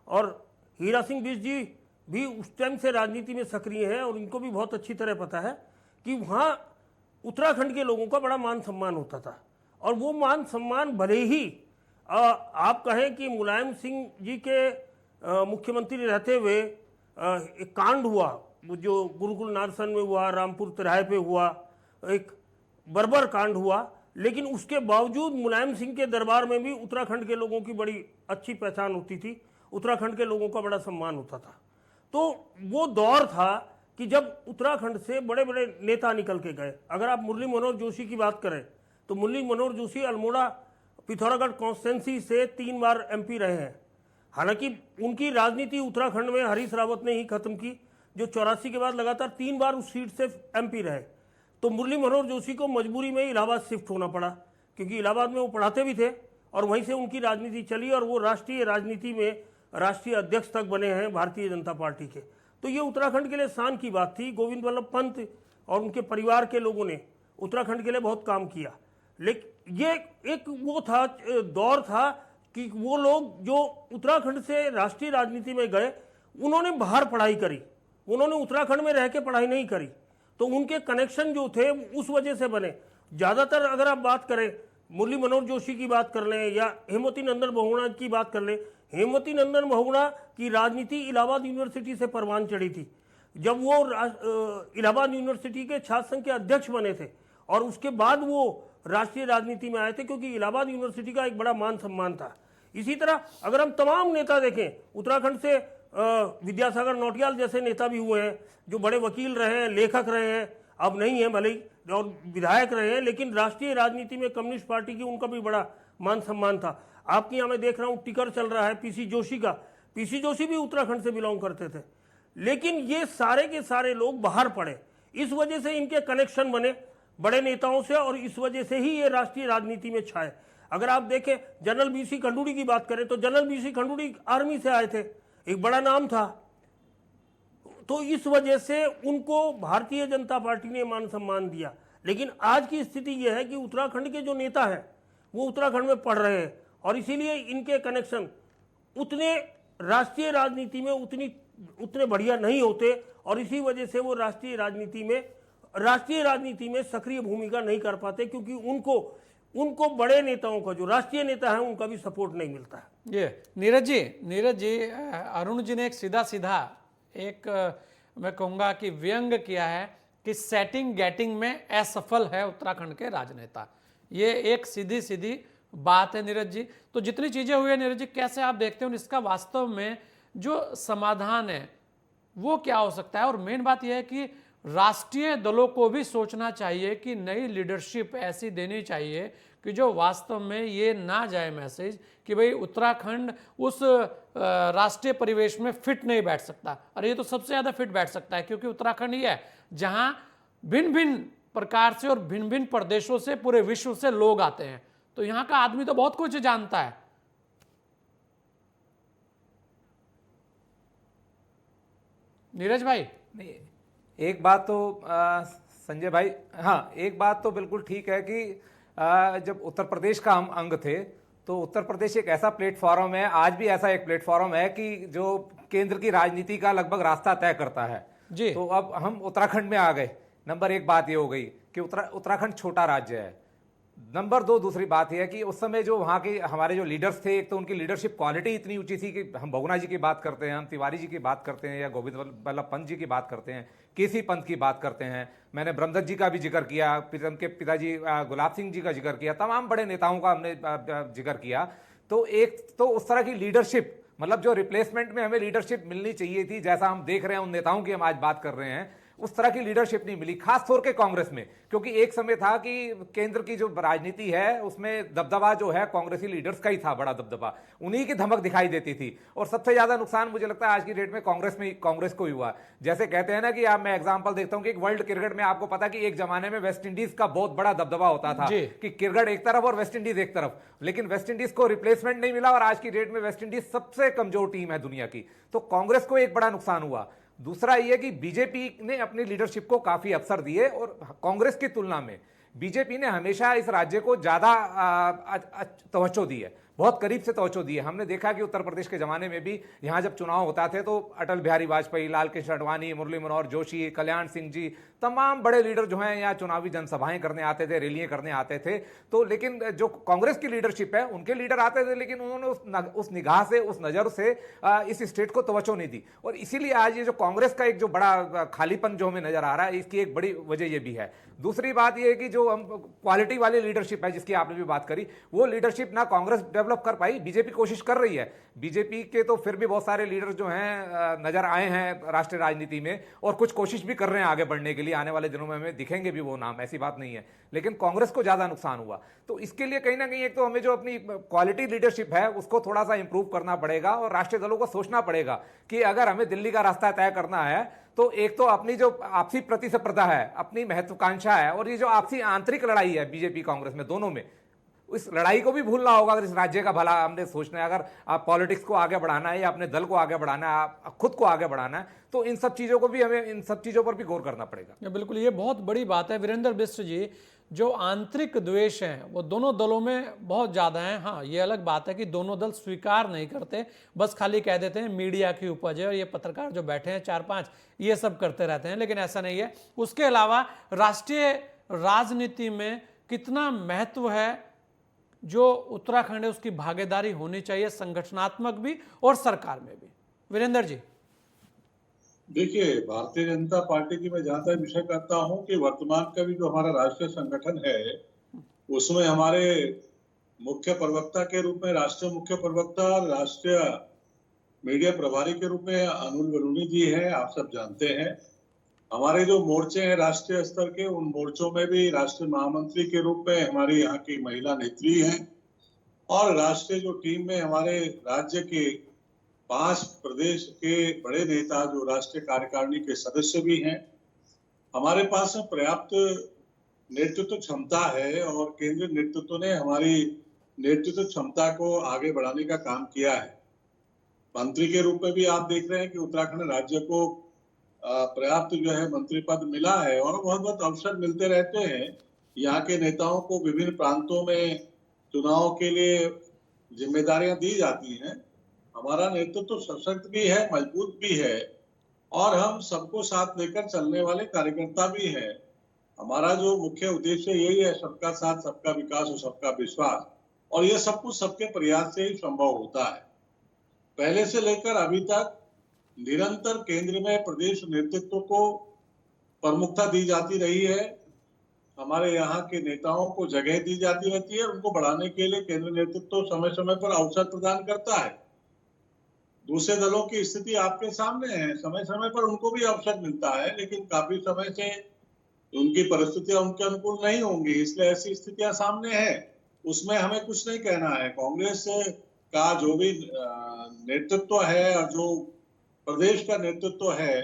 और हीरा सिंह बिष्ट जी भी उस टाइम से राजनीति में सक्रिय हैं और इनको भी बहुत अच्छी तरह पता है कि वहाँ उत्तराखंड के लोगों का बड़ा मान सम्मान होता था। और वो मान सम्मान भले ही आप कहें कि मुलायम सिंह जी के मुख्यमंत्री रहते हुए एक कांड हुआ, वो जो गुरुकुल नारसन में हुआ, रामपुर तिराहे पे हुआ, एक बर्बर कांड हुआ, लेकिन उसके बावजूद मुलायम सिंह के दरबार में भी उत्तराखंड के लोगों की बड़ी अच्छी पहचान होती थी, उत्तराखंड के लोगों का बड़ा सम्मान होता था। तो वो दौर था कि जब उत्तराखंड से बड़े बड़े नेता निकल के गए। अगर आप मुरली मनोहर जोशी की बात करें तो मुरली मनोहर जोशी अल्मोड़ा पिथौरागढ़ कॉन्स्टिट्यूंसी से 3 बार MP रहे हैं। हालांकि उनकी राजनीति उत्तराखंड में हरीश रावत ने ही खत्म की, जो 84 के बाद लगातार 3 बार उस सीट से MP रहे। तो मुरली मनोहर जोशी को मजबूरी में इलाहाबाद शिफ्ट होना पड़ा, क्योंकि इलाहाबाद में वो पढ़ाते भी थे और वहीं से उनकी राजनीति चली और वो राष्ट्रीय राजनीति में राष्ट्रीय अध्यक्ष तक बने हैं भारतीय जनता पार्टी के। तो ये उत्तराखंड के लिए शान की बात थी। गोविंद वल्लभ पंत और उनके परिवार के लोगों ने उत्तराखंड के लिए बहुत काम किया। लेकिन ये एक वो था, दौर था कि वो लोग जो उत्तराखंड से राष्ट्रीय राजनीति में गए, उन्होंने बाहर पढ़ाई करी, उन्होंने उत्तराखंड में रह के पढ़ाई नहीं करी। तो उनके कनेक्शन जो थे उस वजह से बने। ज़्यादातर अगर आप बात करें, मुरली मनोहर जोशी की बात कर लें या हेमवती नंदन बहुगुणा की बात कर लें, हेमवती नंदन बहुगुणा की राजनीति इलाहाबाद यूनिवर्सिटी से परवान चढ़ी थी। जब वो इलाहाबाद यूनिवर्सिटी के छात्र संघ के अध्यक्ष बने थे और उसके बाद वो राष्ट्रीय राजनीति में आए थे, क्योंकि इलाहाबाद यूनिवर्सिटी का एक बड़ा मान सम्मान था। इसी तरह अगर हम तमाम नेता देखें, उत्तराखंड से विद्यासागर नौटियाल जैसे नेता भी हुए हैं जो बड़े वकील रहे हैं, लेखक रहे हैं, अब नहीं है भले ही, और विधायक रहे हैं, लेकिन राष्ट्रीय राजनीति में कम्युनिस्ट पार्टी की उनका भी बड़ा मान सम्मान था। आपके यहाँ मैं देख रहा हूँ टिकर चल रहा है पीसी जोशी का। पीसी जोशी भी उत्तराखंड से बिलोंग करते थे, लेकिन ये सारे के सारे लोग बाहर पड़े। इस वजह से इनके कनेक्शन बने बड़े नेताओं से, और इस वजह से ही ये राष्ट्रीय राजनीति में छाए। अगर आप देखें जनरल बीसी खंडूड़ी की बात करें तो जनरल बीसी खंडूड़ी आर्मी से आए थे, एक बड़ा नाम था, तो इस वजह से उनको भारतीय जनता पार्टी ने मान सम्मान दिया। लेकिन आज की स्थिति यह है कि उत्तराखंड के जो नेता हैं वो उत्तराखंड में पढ़ रहे हैं, और इसीलिए इनके कनेक्शन उतने राष्ट्रीय राजनीति में उतने बढ़िया नहीं होते, और इसी वजह से वो राष्ट्रीय राजनीति में सक्रिय भूमिका नहीं कर पाते, क्योंकि उनको बड़े नेताओं का, जो राष्ट्रीय नेता है, उनका भी सपोर्ट नहीं मिलता है। ये नीरज जी अरुण जी ने एक सीधा एक मैं कहूँगा कि व्यंग किया है कि सेटिंग गेटिंग में असफल है उत्तराखंड के राजनेता। ये एक सीधी बात है नीरज जी। तो जितनी चीज़ें हुई है नीरज जी, कैसे आप देखते हो इसका वास्तव में जो समाधान है वो क्या हो सकता है? और मेन बात यह है कि राष्ट्रीय दलों को भी सोचना चाहिए कि नई लीडरशिप ऐसी देनी चाहिए कि जो वास्तव में ये ना जाए मैसेज कि भाई उत्तराखंड उस राष्ट्रीय परिवेश में फिट नहीं बैठ सकता। और ये तो सबसे ज़्यादा फिट बैठ सकता है, क्योंकि उत्तराखंड ये है जहाँ भिन्न भिन्न प्रकार से और भिन्न भिन्न प्रदेशों से पूरे विश्व से लोग आते हैं, तो यहाँ का आदमी तो बहुत कुछ जानता है। नीरज भाई, नहीं, एक बात तो संजय भाई, हाँ एक बात तो बिल्कुल ठीक है कि जब उत्तर प्रदेश का हम अंग थे तो उत्तर प्रदेश एक ऐसा प्लेटफॉर्म है, आज भी ऐसा एक प्लेटफॉर्म है कि जो केंद्र की राजनीति का लगभग रास्ता तय करता है जी। तो अब हम उत्तराखंड में आ गए। नंबर एक बात ये हो गई कि उत्तराखंड छोटा राज्य है। नंबर दो, दूसरी बात यह है कि उस समय जो वहाँ के हमारे जो लीडर्स थे, एक तो उनकी लीडरशिप क्वालिटी इतनी ऊंची थी कि हम बहुगुणा जी की बात करते हैं, हम तिवारी जी की बात करते हैं, या गोविंद वल्लभ पंत जी की बात करते हैं, केसी पंत की बात करते हैं, मैंने ब्रह्मदत्त जी का भी जिक्र किया, उनके पिताजी गुलाब सिंह जी का जिक्र किया, तमाम बड़े नेताओं का हमने जिक्र किया। तो एक तो उस तरह की लीडरशिप, मतलब जो रिप्लेसमेंट में हमें लीडरशिप मिलनी चाहिए थी, जैसा हम देख रहे हैं उन नेताओं की हम आज बात कर रहे हैं, उस तरह की लीडरशिप नहीं मिली, खास तौर के कांग्रेस में। क्योंकि एक समय था कि केंद्र की जो राजनीति है उसमें दबदबा जो है कांग्रेसी लीडर्स का ही था, बड़ा दबदबा, उन्हीं की धमक दिखाई देती थी। और सबसे ज्यादा नुकसान मुझे लगता है आज की डेट में कांग्रेस को ही हुआ। जैसे कहते हैं ना कि मैं एग्जांपल देखता हूं कि वर्ल्ड क्रिकेट में आपको पता कि एक जमाने में वेस्ट इंडीज का बहुत बड़ा दबदबा होता था कि क्रिकेट एक तरफ और वेस्ट इंडीज एक तरफ, लेकिन वेस्ट इंडीज को रिप्लेसमेंट नहीं मिला और आज की डेट में वेस्ट इंडीज सबसे कमजोर टीम है दुनिया की। तो कांग्रेस को एक बड़ा नुकसान हुआ। दूसरा यह कि बीजेपी ने अपनी लीडरशिप को काफी अवसर दिए, और कांग्रेस की तुलना में बीजेपी ने हमेशा इस राज्य को ज्यादा तवज्जो दी है, बहुत करीब से तवज्जो दी है। हमने देखा कि उत्तर प्रदेश के जमाने में भी यहाँ जब चुनाव होता थे तो अटल बिहारी वाजपेयी, लाल कृष्ण आडवाणी, मुरली मनोहर जोशी, कल्याण सिंह जी, तमाम बड़े लीडर जो हैं यहाँ चुनावी जनसभाएं करने आते थे, रैलियां करने आते थे। तो लेकिन जो कांग्रेस की लीडरशिप है, उनके लीडर आते थे, लेकिन उन्होंने उस निगाह से, उस नजर से इस स्टेट को तवज्जो नहीं दी। और इसीलिए आज ये जो कांग्रेस का एक जो बड़ा खालीपन जो हमें नजर आ रहा है, इसकी एक बड़ी वजह ये भी है। दूसरी बात यह है कि जो हम क्वालिटी वाली लीडरशिप है जिसकी आपने भी बात करी, वो लीडरशिप ना कांग्रेस डेवलप कर पाई, बीजेपी कोशिश कर रही है। बीजेपी के तो फिर भी बहुत सारे लीडर जो हैं नजर आए हैं राष्ट्रीय राजनीति में, और कुछ कोशिश भी कर रहे हैं आगे बढ़ने के लिए। आने वाले दिनों में हमें दिखेंगे भी वो नाम, ऐसी बात नहीं है। लेकिन कांग्रेस को ज्यादा नुकसान हुआ। तो इसके लिए कहीं ना कहीं एक तो हमें जो अपनी क्वालिटी लीडरशिप है उसको थोड़ा सा इंप्रूव करना पड़ेगा, और राष्ट्रीय दलों को सोचना पड़ेगा कि अगर हमें दिल्ली का रास्ता तय करना है तो एक तो अपनी जो आपसी प्रतिस्पर्धा है, अपनी महत्वाकांक्षा है, और ये जो आपसी आंतरिक लड़ाई है बीजेपी कांग्रेस में दोनों में, इस लड़ाई को भी भूलना होगा। अगर इस राज्य का भला हमने सोचना है, अगर आप पॉलिटिक्स को आगे बढ़ाना है या अपने दल को आगे बढ़ाना है, खुद को आगे बढ़ाना है, तो इन सब चीजों को भी हमें, इन सब चीजों पर भी गौर करना पड़ेगा। बिल्कुल, ये बहुत बड़ी बात है वीरेंद्र बिष्ट जी। जो आंतरिक द्वेष हैं वो दोनों दलों में बहुत ज़्यादा हैं। हाँ, ये अलग बात है कि दोनों दल स्वीकार नहीं करते, बस खाली कह देते हैं मीडिया की उपज है, और ये पत्रकार जो बैठे हैं 4-5 ये सब करते रहते हैं, लेकिन ऐसा नहीं है। उसके अलावा राष्ट्रीय राजनीति में कितना महत्व है जो उत्तराखंड है, उसकी भागीदारी होनी चाहिए, संगठनात्मक भी और सरकार में भी। वीरेंद्र जी, देखिए, भारतीय जनता पार्टी की मैं जहां तक विषय करता हूं कि वर्तमान का भी जो हमारा राष्ट्रीय संगठन है उसमें हमारे मुख्य प्रवक्ता के रूप में राष्ट्रीय मुख्य प्रवक्ता और राष्ट्रीय मीडिया प्रभारी के रूप में अनिल बलूनी जी हैं, आप सब जानते हैं। हमारे जो मोर्चे हैं राष्ट्रीय स्तर के, उन मोर्चों में भी राष्ट्रीय महामंत्री के रूप में हमारी यहाँ की महिला नेत्री हैं, और राष्ट्रीय जो टीम में हमारे राज्य के 5 प्रदेश के बड़े नेता जो राष्ट्रीय कार्यकारिणी के सदस्य भी हैं। हमारे पास में पर्याप्त नेतृत्व क्षमता है और केंद्रीय नेतृत्व ने हमारी नेतृत्व क्षमता को आगे बढ़ाने का काम किया है। मंत्री के रूप में भी आप देख रहे हैं कि उत्तराखंड राज्य को पर्याप्त जो है मंत्री पद मिला है, और बहुत बहुत अवसर मिलते रहते हैं। यहाँ के नेताओं को विभिन्न प्रांतों में चुनाव के लिए जिम्मेदारियां दी जाती हैं। हमारा नेतृत्व सशक्त भी है, मजबूत भी है, और हम सबको साथ लेकर चलने वाले कार्यकर्ता भी हैं। हमारा जो मुख्य उद्देश्य यही है, सबका साथ, सबका विकास और सबका विश्वास, और ये सब कुछ सबके प्रयास से ही संभव होता है। पहले से लेकर अभी तक निरंतर केंद्र में प्रदेश नेतृत्व को प्रमुखता दी जाती रही है। हमारे यहाँ के नेताओं को जगह दी जाती रहती है, उनको बढ़ाने के लिए केंद्र नेतृत्व समय समय पर अवसर प्रदान करता है। दूसरे दलों की स्थिति आपके सामने है, समय समय पर उनको भी अवसर मिलता है, लेकिन काफी समय से उनकी परिस्थितियां उनके अनुकूल नहीं होंगी, इसलिए ऐसी स्थितियां सामने है। उसमें हमें कुछ नहीं कहना है। कांग्रेस का जो भी नेतृत्व है और जो प्रदेश का नेतृत्व है,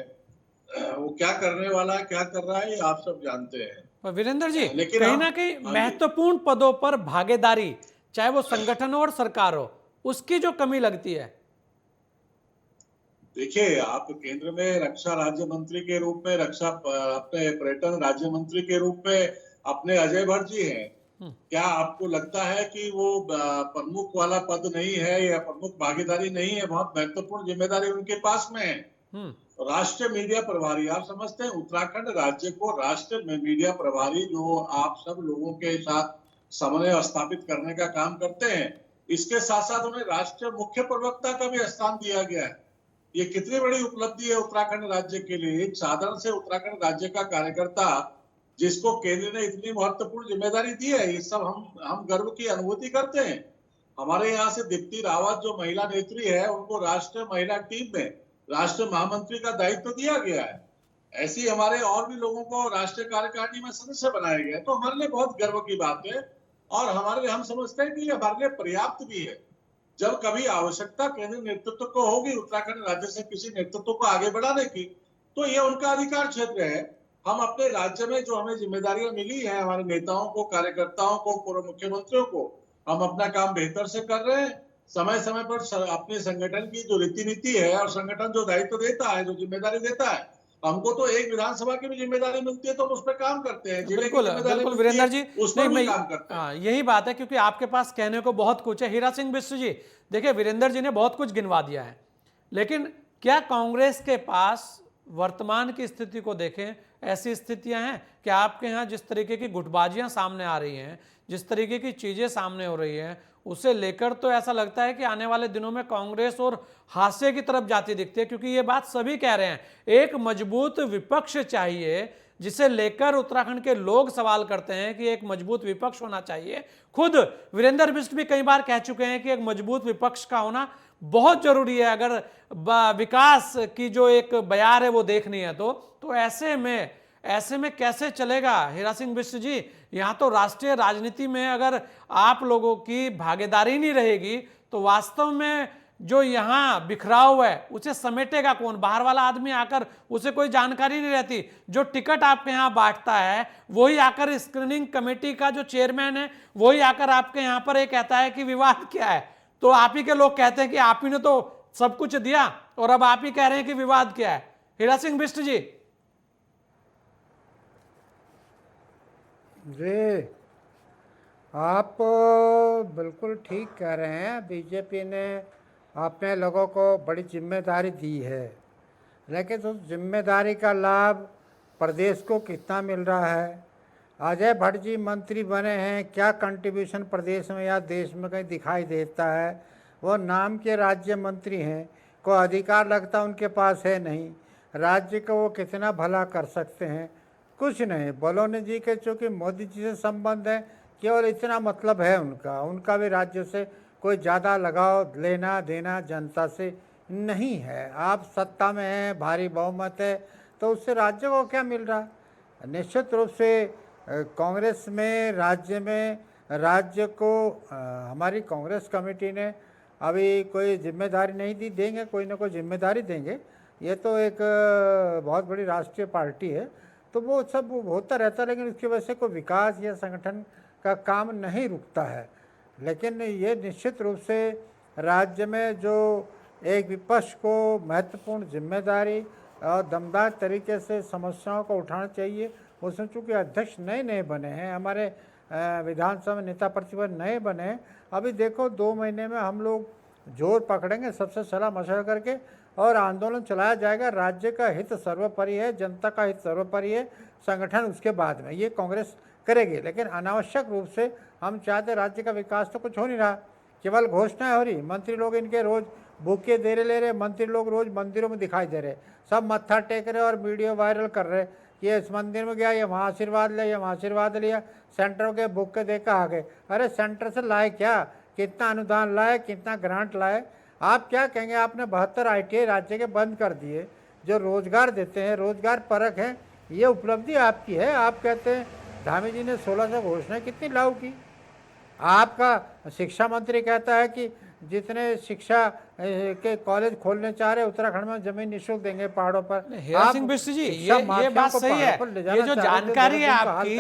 वो क्या करने वाला है, क्या कर रहा है, ये आप सब जानते हैं। पर वीरेंद्र जी, लेकिन कहीं हम- ना कहीं हाँ जी। महत्वपूर्ण पदों पर भागीदारी, चाहे वो संगठन हो और सरकार हो, उसकी जो कमी लगती है। देखिए, आप केंद्र में रक्षा राज्य मंत्री के रूप में, अपने पर्यटन राज्य मंत्री के रूप में अपने अजय भट्ट जी हैं। क्या आपको लगता है कि वो प्रमुख वाला पद नहीं है या प्रमुख भागीदारी नहीं है? बहुत महत्वपूर्ण जिम्मेदारी उनके पास में है। राष्ट्रीय मीडिया प्रभारी, आप समझते हैं उत्तराखंड राज्य को राष्ट्रीय मीडिया प्रभारी, जो आप सब लोगों के साथ समन्वय स्थापित करने का काम करते हैं, इसके साथ साथ उन्हें राष्ट्रीय मुख्य प्रवक्ता का भी स्थान दिया गया है। ये कितनी बड़ी उपलब्धि है उत्तराखंड राज्य के लिए। एक साधारण से उत्तराखंड राज्य का कार्यकर्ता जिसको केंद्र ने इतनी महत्वपूर्ण जिम्मेदारी दी है, ये सब हम गर्व की अनुभूति करते हैं। हमारे यहाँ से दीप्ति रावत जो महिला नेत्री है, उनको राष्ट्रीय महिला टीम में राष्ट्रीय महामंत्री का दायित्व दिया गया है। ऐसी हमारे और भी लोगों को राष्ट्रीय कार्यकारिणी में सदस्य बनाया गया है। तो हमारे लिए बहुत गर्व की बात है, और हम समझते हैं कि ये हमारे लिए पर्याप्त भी है। जब कभी आवश्यकता केंद्रीय नेतृत्व को होगी उत्तराखंड राज्य से किसी नेतृत्व को आगे बढ़ाने की, तो ये उनका अधिकार क्षेत्र है। हम अपने राज्य में जो हमें जिम्मेदारियां मिली हैं, हमारे नेताओं को, कार्यकर्ताओं को, पूर्व मुख्यमंत्रियों को, हम अपना काम बेहतर से कर रहे हैं। समय समय पर अपने संगठन की जो रीति नीति है और संगठन जो दायित्व देता है, जो जिम्मेदारी देता है, हमको तो एक विधानसभा की भी जिम्मेदारी मिलती है तो हम उस पर काम करते हैं। जिले की बिल्कुल जिम्मेदारी बिल्कुल मिलती है, वीरेंद्र जी, उस पर भी काम करते हैं। हाँ, यही बात है, क्योंकि आपके पास कहने को बहुत कुछ है। हीरा सिंह बिष्ट जी, देखिए वीरेंद्र जी ने बहुत कुछ गिनवा दिया है, लेकिन क्या कांग्रेस के पास वर्तमान की स्थिति को देखें, ऐसी स्थितियां हैं कि आपके यहाँ जिस तरीके की गुटबाजियां सामने आ रही हैं, जिस तरीके की चीजें सामने हो रही हैं, उसे लेकर तो ऐसा लगता है कि आने वाले दिनों में कांग्रेस और हाशिए की तरफ जाती दिखती है। क्योंकि ये बात सभी कह रहे हैं, एक मजबूत विपक्ष चाहिए, जिसे लेकर उत्तराखंड के लोग सवाल करते हैं कि एक मजबूत विपक्ष होना चाहिए। खुद वीरेंद्र बिष्ट भी कई बार कह चुके हैं कि एक मजबूत विपक्ष का होना बहुत जरूरी है, अगर विकास की जो एक बयार है वो देखनी है तो ऐसे में कैसे चलेगा हीरा सिंह बिष्ट जी? यहाँ तो राष्ट्रीय राजनीति में अगर आप लोगों की भागीदारी नहीं रहेगी तो वास्तव में जो यहाँ बिखराव है उसे समेटेगा कौन? बाहर वाला आदमी आकर उसे कोई जानकारी नहीं रहती। जो टिकट आपके यहाँ बांटता है वही आकर, स्क्रीनिंग कमेटी का जो चेयरमैन है वही आकर आपके यहाँ पर ये कहता है कि विवाद क्या है, तो आप ही के लोग कहते हैं कि आप ही ने तो सब कुछ दिया और अब आप ही कह रहे हैं कि विवाद क्या है। हीरा सिंह बिष्ट जी, जी आप बिल्कुल ठीक कह रहे हैं। बीजेपी ने अपने लोगों को बड़ी जिम्मेदारी दी है, लेकिन उस जिम्मेदारी का लाभ प्रदेश को कितना मिल रहा है? अजय भट्ट जी मंत्री बने हैं, क्या कंट्रीब्यूशन प्रदेश में या देश में कहीं दिखाई देता है? वो नाम के राज्य मंत्री हैं, कोई अधिकार लगता उनके पास है नहीं। राज्य को वो कितना भला कर सकते हैं? कुछ नहीं। बलौनी जी के चूँकि मोदी जी से संबंध है, केवल इतना मतलब है उनका भी राज्य से कोई ज़्यादा लगाव लेना देना जनता से नहीं है। आप सत्ता में हैं, भारी बहुमत है, तो उससे राज्य को क्या मिल रहा है? निश्चित रूप से कांग्रेस में राज्य को हमारी कांग्रेस कमेटी ने अभी कोई जिम्मेदारी नहीं दी, देंगे, कोई ना कोई जिम्मेदारी देंगे। ये तो एक बहुत बड़ी राष्ट्रीय पार्टी है, तो वो सब होता रहता है, लेकिन उसकी वजह से कोई विकास या संगठन का काम नहीं रुकता है। लेकिन ये निश्चित रूप से राज्य में जो एक विपक्ष को महत्वपूर्ण जिम्मेदारी और दमदार तरीके से समस्याओं को उठाना चाहिए। उसमें चूँकि अध्यक्ष नए नए बने हैं, हमारे विधानसभा में नेता प्रतिपक्ष नए बने हैं, अभी देखो 2 महीने में हम लोग जोर पकड़ेंगे सबसे सलाह मशवरा करके और आंदोलन चलाया जाएगा। राज्य का हित सर्वोपरि है, जनता का हित सर्वोपरि है, संगठन उसके बाद में, ये कांग्रेस करेगी। लेकिन अनावश्यक रूप से हम चाहते राज्य का विकास तो कुछ हो नहीं रहा, केवल घोषणाएं हो रही। मंत्री लोग इनके रोज बुके दे ले रहे, मंत्री लोग रोज मंदिरों में दिखाई दे रहे, सब मत्था टेक रहे और वीडियो वायरल कर रहे कि ये इस मंदिर में गया, ये वहाँ आशीर्वाद लिया, ये वहाँ आशीर्वाद लिया, सेंटर के बुक के देखा आ गए। अरे सेंटर से लाए क्या, कितना अनुदान लाए, कितना ग्रांट लाए? आप क्या कहेंगे? आपने 72 ITI राज्य के बंद कर दिए जो रोजगार देते हैं, रोजगार परक है, ये उपलब्धि आपकी है। आप कहते हैं धामी जी ने 1600 घोषणाएं कितनी लागू की। आपका शिक्षा मंत्री कहता है कि जितने शिक्षा के कॉलेज खोलने चाह रहे उत्तराखंड में जमीन निःशुल्क देंगे पहाड़ों पर। हीरा सिंह बिष्ट जी, ये बात सही है। ये जो जानकारी है आपकी,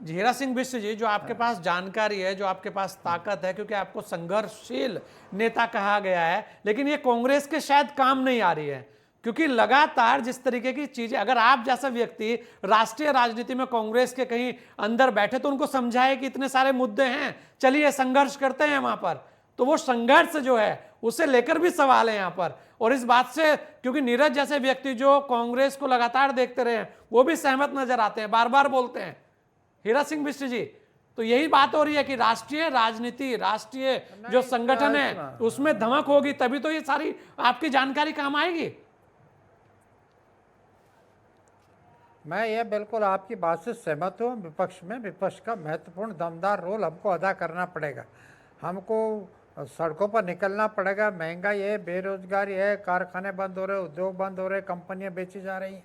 हीरा सिंह बिष्ट जी, जो आपके पास जानकारी है, जो आपके पास ताकत है, क्योंकि आपको संघर्षशील नेता कहा गया है, लेकिन ये कांग्रेस के शायद काम नहीं आ रही है, क्योंकि लगातार जिस तरीके की चीजें, अगर आप जैसा व्यक्ति राष्ट्रीय राजनीति में कांग्रेस के कहीं अंदर बैठे तो उनको समझाए कि इतने सारे मुद्दे हैं, चलिए संघर्ष करते हैं वहां पर, तो वो संघर्ष जो है उसे लेकर भी सवाल है यहां पर। और इस बात से, क्योंकि नीरज जैसे व्यक्ति जो कांग्रेस को लगातार देखते रहे हैं, वो भी सहमत नजर आते हैं, बार बार बोलते हैं, हीरा सिंह बिष्ट जी। तो यही बात हो रही है कि राष्ट्रीय राजनीति, राष्ट्रीय जो संगठन है उसमें धमक होगी, तभी तो ये सारी आपकी जानकारी काम आएगी। मैं ये बिल्कुल आपकी बात से सहमत हूँ। विपक्ष का महत्वपूर्ण दमदार रोल हमको अदा करना पड़ेगा। हमको सड़कों पर निकलना पड़ेगा। महंगाई है, बेरोजगारी है, कारखाने बंद हो रहे, उद्योग बंद हो रहे, कंपनियां बेची जा रही हैं,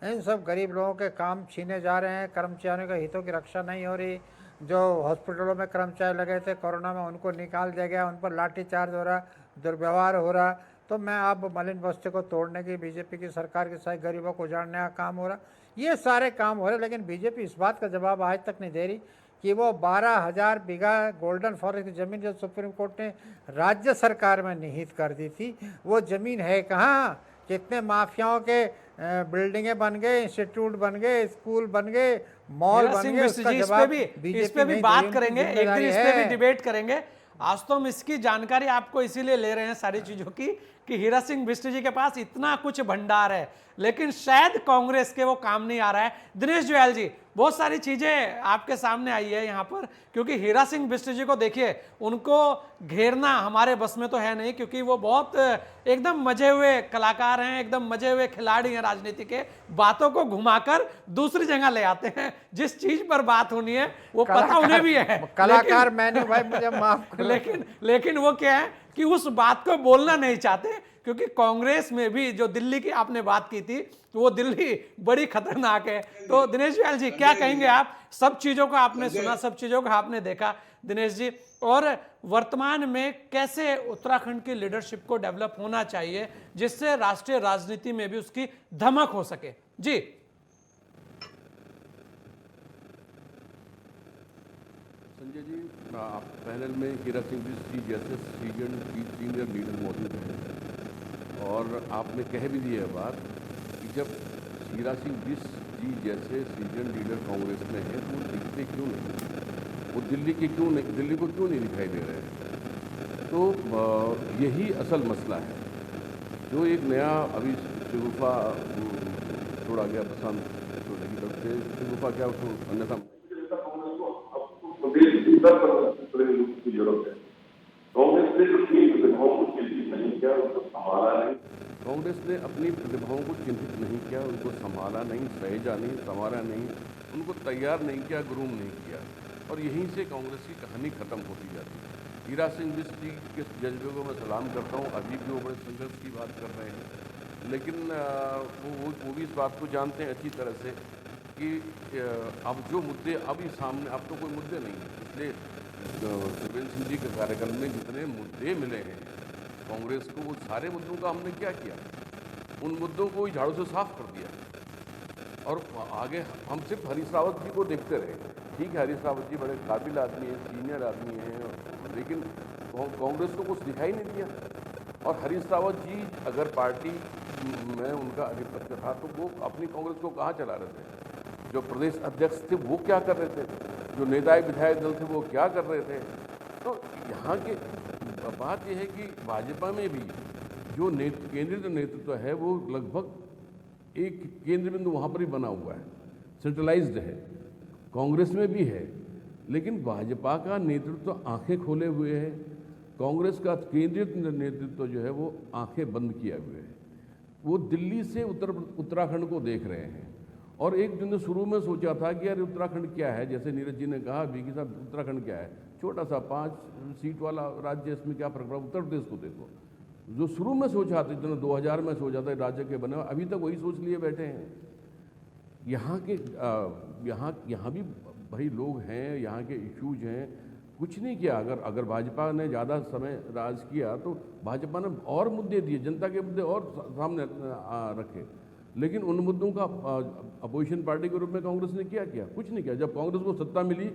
इन सब गरीब लोगों के काम छीने जा रहे हैं, कर्मचारियों के हितों की रक्षा नहीं हो रही। जो हॉस्पिटलों में कर्मचारी लगे थे कोरोना में, उनको निकाल दिया गया, उन पर लाठीचार्ज हो रहा, दुर्व्यवहार हो रहा। तो मैं अब मलिन बस्ती को तोड़ने की बीजेपी की सरकार के साथ गरीबों को उजाड़ने का काम हो रहा, ये सारे काम हो रहे। लेकिन बीजेपी इस बात का जवाब आज तक नहीं दे रही कि वो 12,000 बीघा गोल्डन फॉरेस्ट की ज़मीन जो सुप्रीम कोर्ट ने राज्य सरकार में निहित कर दी थी, वो ज़मीन है कहाँ? कितने माफियाओं के बिल्डिंगे बन गए, इंस्टीट्यूट बन गए, स्कूल बन गए, मॉल बन गए। उसका जवाब इस पे भी बात करेंगे, एक दिन इस पे भी डिबेट करेंगे। आज तो हम इसकी जानकारी आपको इसीलिए ले रहे हैं सारी चीजों की कि हीरा सिंह बिष्ट जी के पास इतना कुछ भंडार है, लेकिन शायद कांग्रेस के वो काम नहीं आ रहा है। दिनेश गोयल जी, बहुत सारी चीजें आपके सामने आई है यहाँ पर, क्योंकि हीरा सिंह बिष्ट जी को देखिए, उनको घेरना हमारे बस में तो है नहीं, क्योंकि वो बहुत एकदम मजे हुए कलाकार हैं, एकदम मजे हुए खिलाड़ी हैं राजनीति के, बातों को घुमाकर दूसरी जगह ले आते हैं। जिस चीज पर बात होनी है वो पता उन्हें भी है, कलाकार मैंने भाई मुझे माफ लेकिन वो क्या है कि उस बात को बोलना नहीं चाहते, क्योंकि कांग्रेस में भी जो दिल्ली की आपने बात की थी, तो वो दिल्ली बड़ी खतरनाक है। तो दिनेश गोयल जी, क्या कहेंगे आप? सब चीजों को आपने सुना, सब चीजों को आपने देखा दिनेश जी, और वर्तमान में कैसे उत्तराखंड की लीडरशिप को डेवलप होना चाहिए जिससे राष्ट्रीय राजनीति में भी उसकी धमक हो सके? जी संजय जी, आप पैनल में हीरा सिंह बिष्ट जी जैसे सीनियर लीडर मौजूद हैं, और आपने कह भी दिया बात कि जब हीरा सिंह बिष्ट जी जैसे सीनियर लीडर कांग्रेस में हैं तो वो दिखते क्यों नहीं, वो दिल्ली को क्यों नहीं दिखाई दे रहे हैं? तो यही असल मसला है। जो एक नया अभी शगुफा छोड़ा गया प्रशांत की तरफ से, शगुफा क्या उसको अन्यथा की जरूरत है। कांग्रेस ने अपनी प्रतिभाओं को चिन्हित नहीं किया, उनको संभाला नहीं। कांग्रेस ने अपनी प्रतिभाओं को चिन्हित नहीं किया, उनको संभाला नहीं, सहेजा नहीं, संवारा नहीं, उनको तैयार नहीं किया, ग्रूम नहीं किया, और यहीं से कांग्रेस की कहानी खत्म होती जाती है। हीरा सिंह बिष्ट जी के जज्बे को मैं सलाम करता हूँ। अभी भी वो बड़े संघर्ष की बात कर रहे हैं, लेकिन वो भी इस बात को जानते हैं अच्छी तरह से कि अब जो मुद्दे अभी सामने, अब तो कोई मुद्दे नहीं है। इसलिए शिवराज सिंह जी के कार्यक्रम में जितने मुद्दे मिले हैं कांग्रेस को, वो सारे मुद्दों का हमने क्या किया, उन मुद्दों को झाड़ू से साफ कर दिया। और आगे हम सिर्फ हरीश रावत जी को देखते रहे। ठीक है, हरीश रावत जी बड़े काबिल आदमी हैं, सीनियर आदमी हैं, लेकिन कांग्रेस को कुछ दिखाई नहीं दिया। और हरीश रावत जी अगर पार्टी में उनका आधिपत्य था तो वो अपनी कांग्रेस को कहाँ चला रहे थे? जो प्रदेश अध्यक्ष थे वो क्या कर रहे थे? जो नेता विधायक दल थे वो क्या कर रहे थे? तो यहाँ की बात यह है कि भाजपा में भी जो केंद्रीय नेतृत्व है वो लगभग एक केंद्र बिंदु वहाँ पर ही बना हुआ है, सेंट्रलाइज्ड है। कांग्रेस में भी है, लेकिन भाजपा का नेतृत्व आंखें खोले हुए है, कांग्रेस का केंद्रीय नेतृत्व जो है वो आंखें बंद किए हुए है। वो दिल्ली से उत्तराखंड को देख रहे हैं। और एक दिन शुरू में सोचा था कि यार उत्तराखंड क्या है, जैसे नीरज जी ने कहा वीकी साहब, उत्तराखंड क्या है, छोटा सा 5 सीट वाला राज्य, इसमें क्या फर्क पड़ा? उत्तर प्रदेश को देखो, जो शुरू में सोचा था, जितना 2000 में सोचा था राज्य के बने, अभी तक वही सोच लिए बैठे हैं। यहाँ के यहाँ भी भाई लोग हैं, यहाँ के इश्यूज हैं, कुछ नहीं किया। अगर भाजपा ने ज़्यादा समय राज किया तो भाजपा ने और मुद्दे दिए, जनता के मुद्दे और सामने रखे, लेकिन उन मुद्दों का अपोजिशन पार्टी के रूप में कांग्रेस ने किया? कुछ नहीं किया। जब कांग्रेस को सत्ता मिली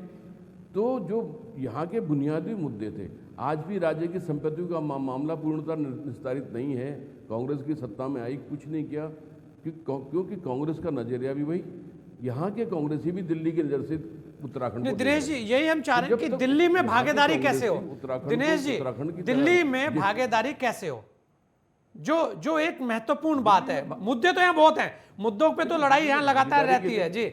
तो जो यहाँ के बुनियादी मुद्दे थे, आज भी राज्य की संपत्तियों का मामला पूर्णतः निस्तारित नहीं है। कांग्रेस की सत्ता में आई, कुछ नहीं किया, क्योंकि कांग्रेस का नजरिया भी वही, यहाँ के कांग्रेसी भी दिल्ली की नजर से उत्तराखंड। दिनेश जी, यही हम चाह रहे हैं कि दिल्ली में भागीदारी कैसे हो? दिनेश जी, दिल्ली में भागीदारी कैसे हो, जो एक महत्वपूर्ण बात है। मुद्दे तो यहाँ बहुत हैं, मुद्दों पे तो लड़ाई यहाँ लगातार रहती है जी।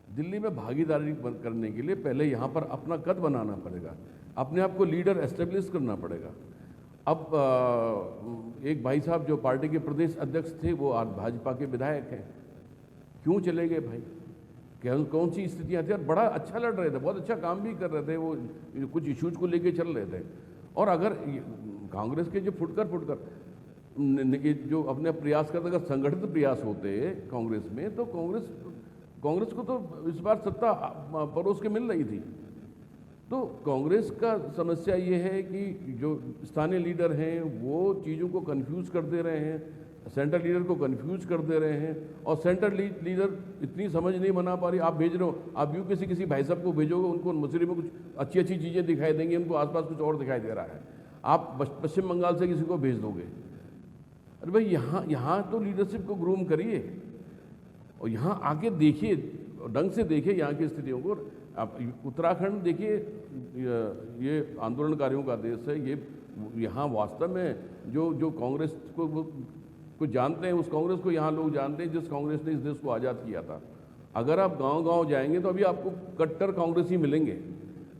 दिल्ली में भागीदारी करने के लिए पहले यहाँ पर अपना कद बनाना पड़ेगा, अपने आप को लीडर एस्टेब्लिश करना पड़ेगा। अब एक भाई साहब जो पार्टी के प्रदेश अध्यक्ष थे वो आज भाजपा के विधायक हैं, क्यों चले गए भाई? कौन सी स्थितियाँ थी? और बड़ा अच्छा लड़ रहे थे, बहुत अच्छा काम भी कर रहे थे, वो कुछ इश्यूज को लेके चल रहे थे। और अगर कांग्रेस के जो फुटकर जो अपने प्रयास करते, अगर संगठित प्रयास होते कांग्रेस में, तो कांग्रेस को तो इस बार सत्ता परोस के मिल रही थी। तो कांग्रेस का समस्या ये है कि जो स्थानीय लीडर हैं वो चीज़ों को कंफ्यूज कर दे रहे हैं, सेंट्रल लीडर को कंफ्यूज कर दे रहे हैं, और सेंट्रल लीडर इतनी समझ नहीं बना पा रही। आप भेज रहे हो, आप यूँ किसी भाई साहब को भेजोगे, उनको मसूरी में कुछ अच्छी चीज़ें दिखाई देंगी, उनको आसपास कुछ और दिखाई दे रहा है। आप पश्चिम बंगाल से किसी को भेज दोगे, अरे भाई यहाँ तो लीडरशिप को ग्रूम करिए और यहाँ आके देखिए, ढंग से देखिए यहाँ की स्थितियों को। आप उत्तराखंड देखिए, ये आंदोलनकारियों का देश है, ये यहाँ वास्तव में जो कांग्रेस को जानते हैं, उस कांग्रेस को यहाँ लोग जानते हैं जिस कांग्रेस ने इस देश को आज़ाद किया था। अगर आप गांव-गांव जाएंगे तो अभी आपको कट्टर कांग्रेसी मिलेंगे,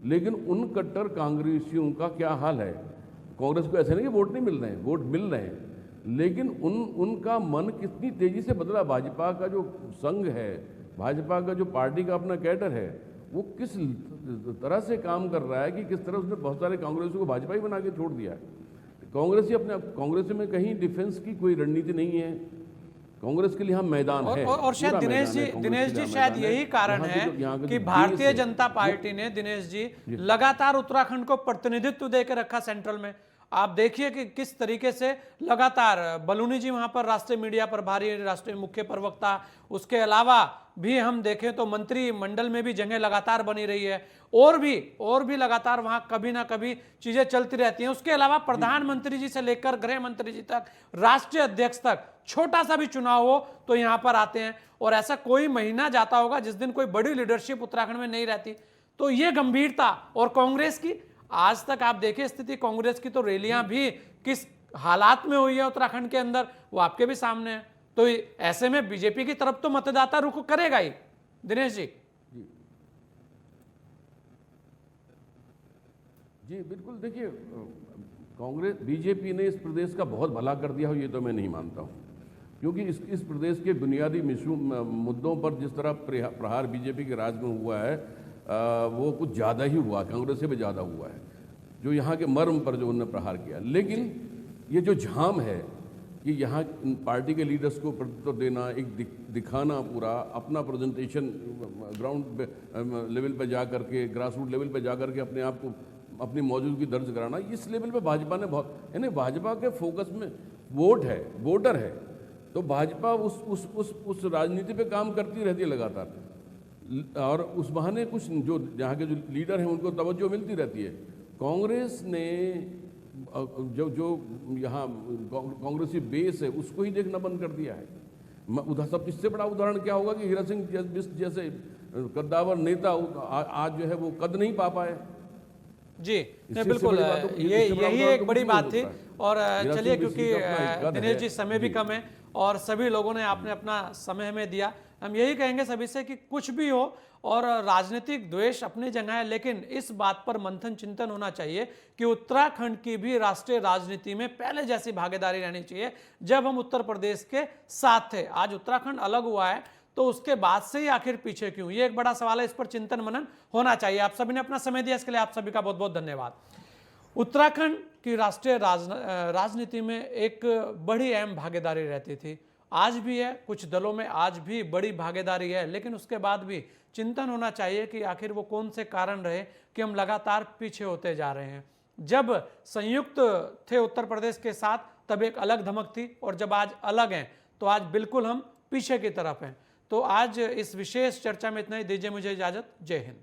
लेकिन उन कट्टर कांग्रेसियों का क्या हाल है? कांग्रेस को ऐसे नहीं कि वोट नहीं मिल रहे हैं, वोट मिल रहे हैं, लेकिन उनका मन कितनी तेजी से बदला। भाजपा का जो संघ है, भाजपा का जो पार्टी का अपना कैडर है, वो किस तरह से काम कर रहा है कि किस तरह उसने बहुत सारे कांग्रेसियों को भाजपा ही बना के छोड़ दिया है। कांग्रेस में कहीं डिफेंस की कोई रणनीति नहीं है, कांग्रेस के लिए हम मैदान है। और शायद दिनेश जी शायद यही कारण है कि भारतीय जनता पार्टी ने, दिनेश जी, लगातार उत्तराखंड को प्रतिनिधित्व देकर रखा सेंट्रल में। आप देखिए कि किस तरीके से लगातार बलूनी जी वहां पर राष्ट्रीय मीडिया पर भारी, राष्ट्रीय मुख्य प्रवक्ता, उसके अलावा भी हम देखें तो मंत्रिमंडल में भी जगह लगातार बनी रही है, और भी लगातार वहां कभी ना कभी चीजें चलती रहती हैं। उसके अलावा प्रधानमंत्री जी से लेकर गृह मंत्री जी तक, राष्ट्रीय अध्यक्ष तक, छोटा सा भी चुनाव हो तो यहां पर आते हैं। और ऐसा कोई महीना जाता होगा जिस दिन कोई बड़ी लीडरशिप उत्तराखंड में नहीं रहती। तो ये गंभीरता, और कांग्रेस की आज तक आप देखिए स्थिति, कांग्रेस की तो रैलियां भी किस हालात में हुई है उत्तराखंड के अंदर, वो आपके भी सामने है। तो ऐसे में बीजेपी की तरफ तो मतदाता रुख करेगा ही। दिनेश जी। जी बिल्कुल, देखिए कांग्रेस बीजेपी ने इस प्रदेश का बहुत भला कर दिया हो ये तो मैं नहीं मानता हूँ, क्योंकि इस प्रदेश के बुनियादी मुद्दों पर जिस तरह प्रहार बीजेपी के राज में हुआ है, वो कुछ ज़्यादा ही हुआ, कांग्रेस से भी ज़्यादा हुआ है, जो यहाँ के मर्म पर जो उन्होंने प्रहार किया। लेकिन ये जो झाम है कि यहाँ पार्टी के लीडर्स को प्रत्युत्तर देना, एक दिखाना, पूरा अपना प्रेजेंटेशन ग्राउंड लेवल पे जा करके, ग्रास रूट लेवल पे जा करके अपने आप को, अपनी मौजूदगी दर्ज कराना, इस लेवल पे भाजपा ने बहुत, यानी भाजपा के फोकस में वोट है, वोटर है, तो भाजपा उस राजनीति पे काम करती रहती है लगातार, और उस बहाने कुछ जो यहाँ के जो लीडर हैं उनको तवज्जो मिलती रहती है। कांग्रेस ने जो यहाँ कांग्रेसी बेस है उसको ही देखना बंद कर दिया है। उधर सब इससे बड़ा उदाहरण क्या होगा कि हीरा सिंह जैसे कद्दावर नेता आज जो है वो कद नहीं पा पाए। जी नहीं, बिल्कुल यही एक बड़ी बात थी। और चलिए, क्योंकि दिनेश जी समय भी कम है और सभी लोगों ने आपने अपना समय हमें दिया, हम यही कहेंगे सभी से कि कुछ भी हो और राजनीतिक द्वेष अपनी जगह है, लेकिन इस बात पर मंथन चिंतन होना चाहिए कि उत्तराखंड की भी राष्ट्रीय राजनीति में पहले जैसी भागीदारी रहनी चाहिए जब हम उत्तर प्रदेश के साथ थे। आज उत्तराखंड अलग हुआ है तो उसके बाद से ही आखिर पीछे क्यों, ये एक बड़ा सवाल है, इस पर चिंतन मनन होना चाहिए। आप सभी ने अपना समय दिया, इसके लिए आप सभी का बहुत बहुत धन्यवाद। उत्तराखंड की राष्ट्रीय राजनीति में एक बड़ी अहम भागीदारी रहती थी, आज भी है, कुछ दलों में आज भी बड़ी भागीदारी है, लेकिन उसके बाद भी चिंतन होना चाहिए कि आखिर वो कौन से कारण रहे कि हम लगातार पीछे होते जा रहे हैं। जब संयुक्त थे उत्तर प्रदेश के साथ तब एक अलग धमक थी, और जब आज अलग हैं तो आज बिल्कुल हम पीछे की तरफ हैं। तो आज इस विशेष चर्चा में इतना ही, दीजिए मुझे इजाजत। जय हिंद।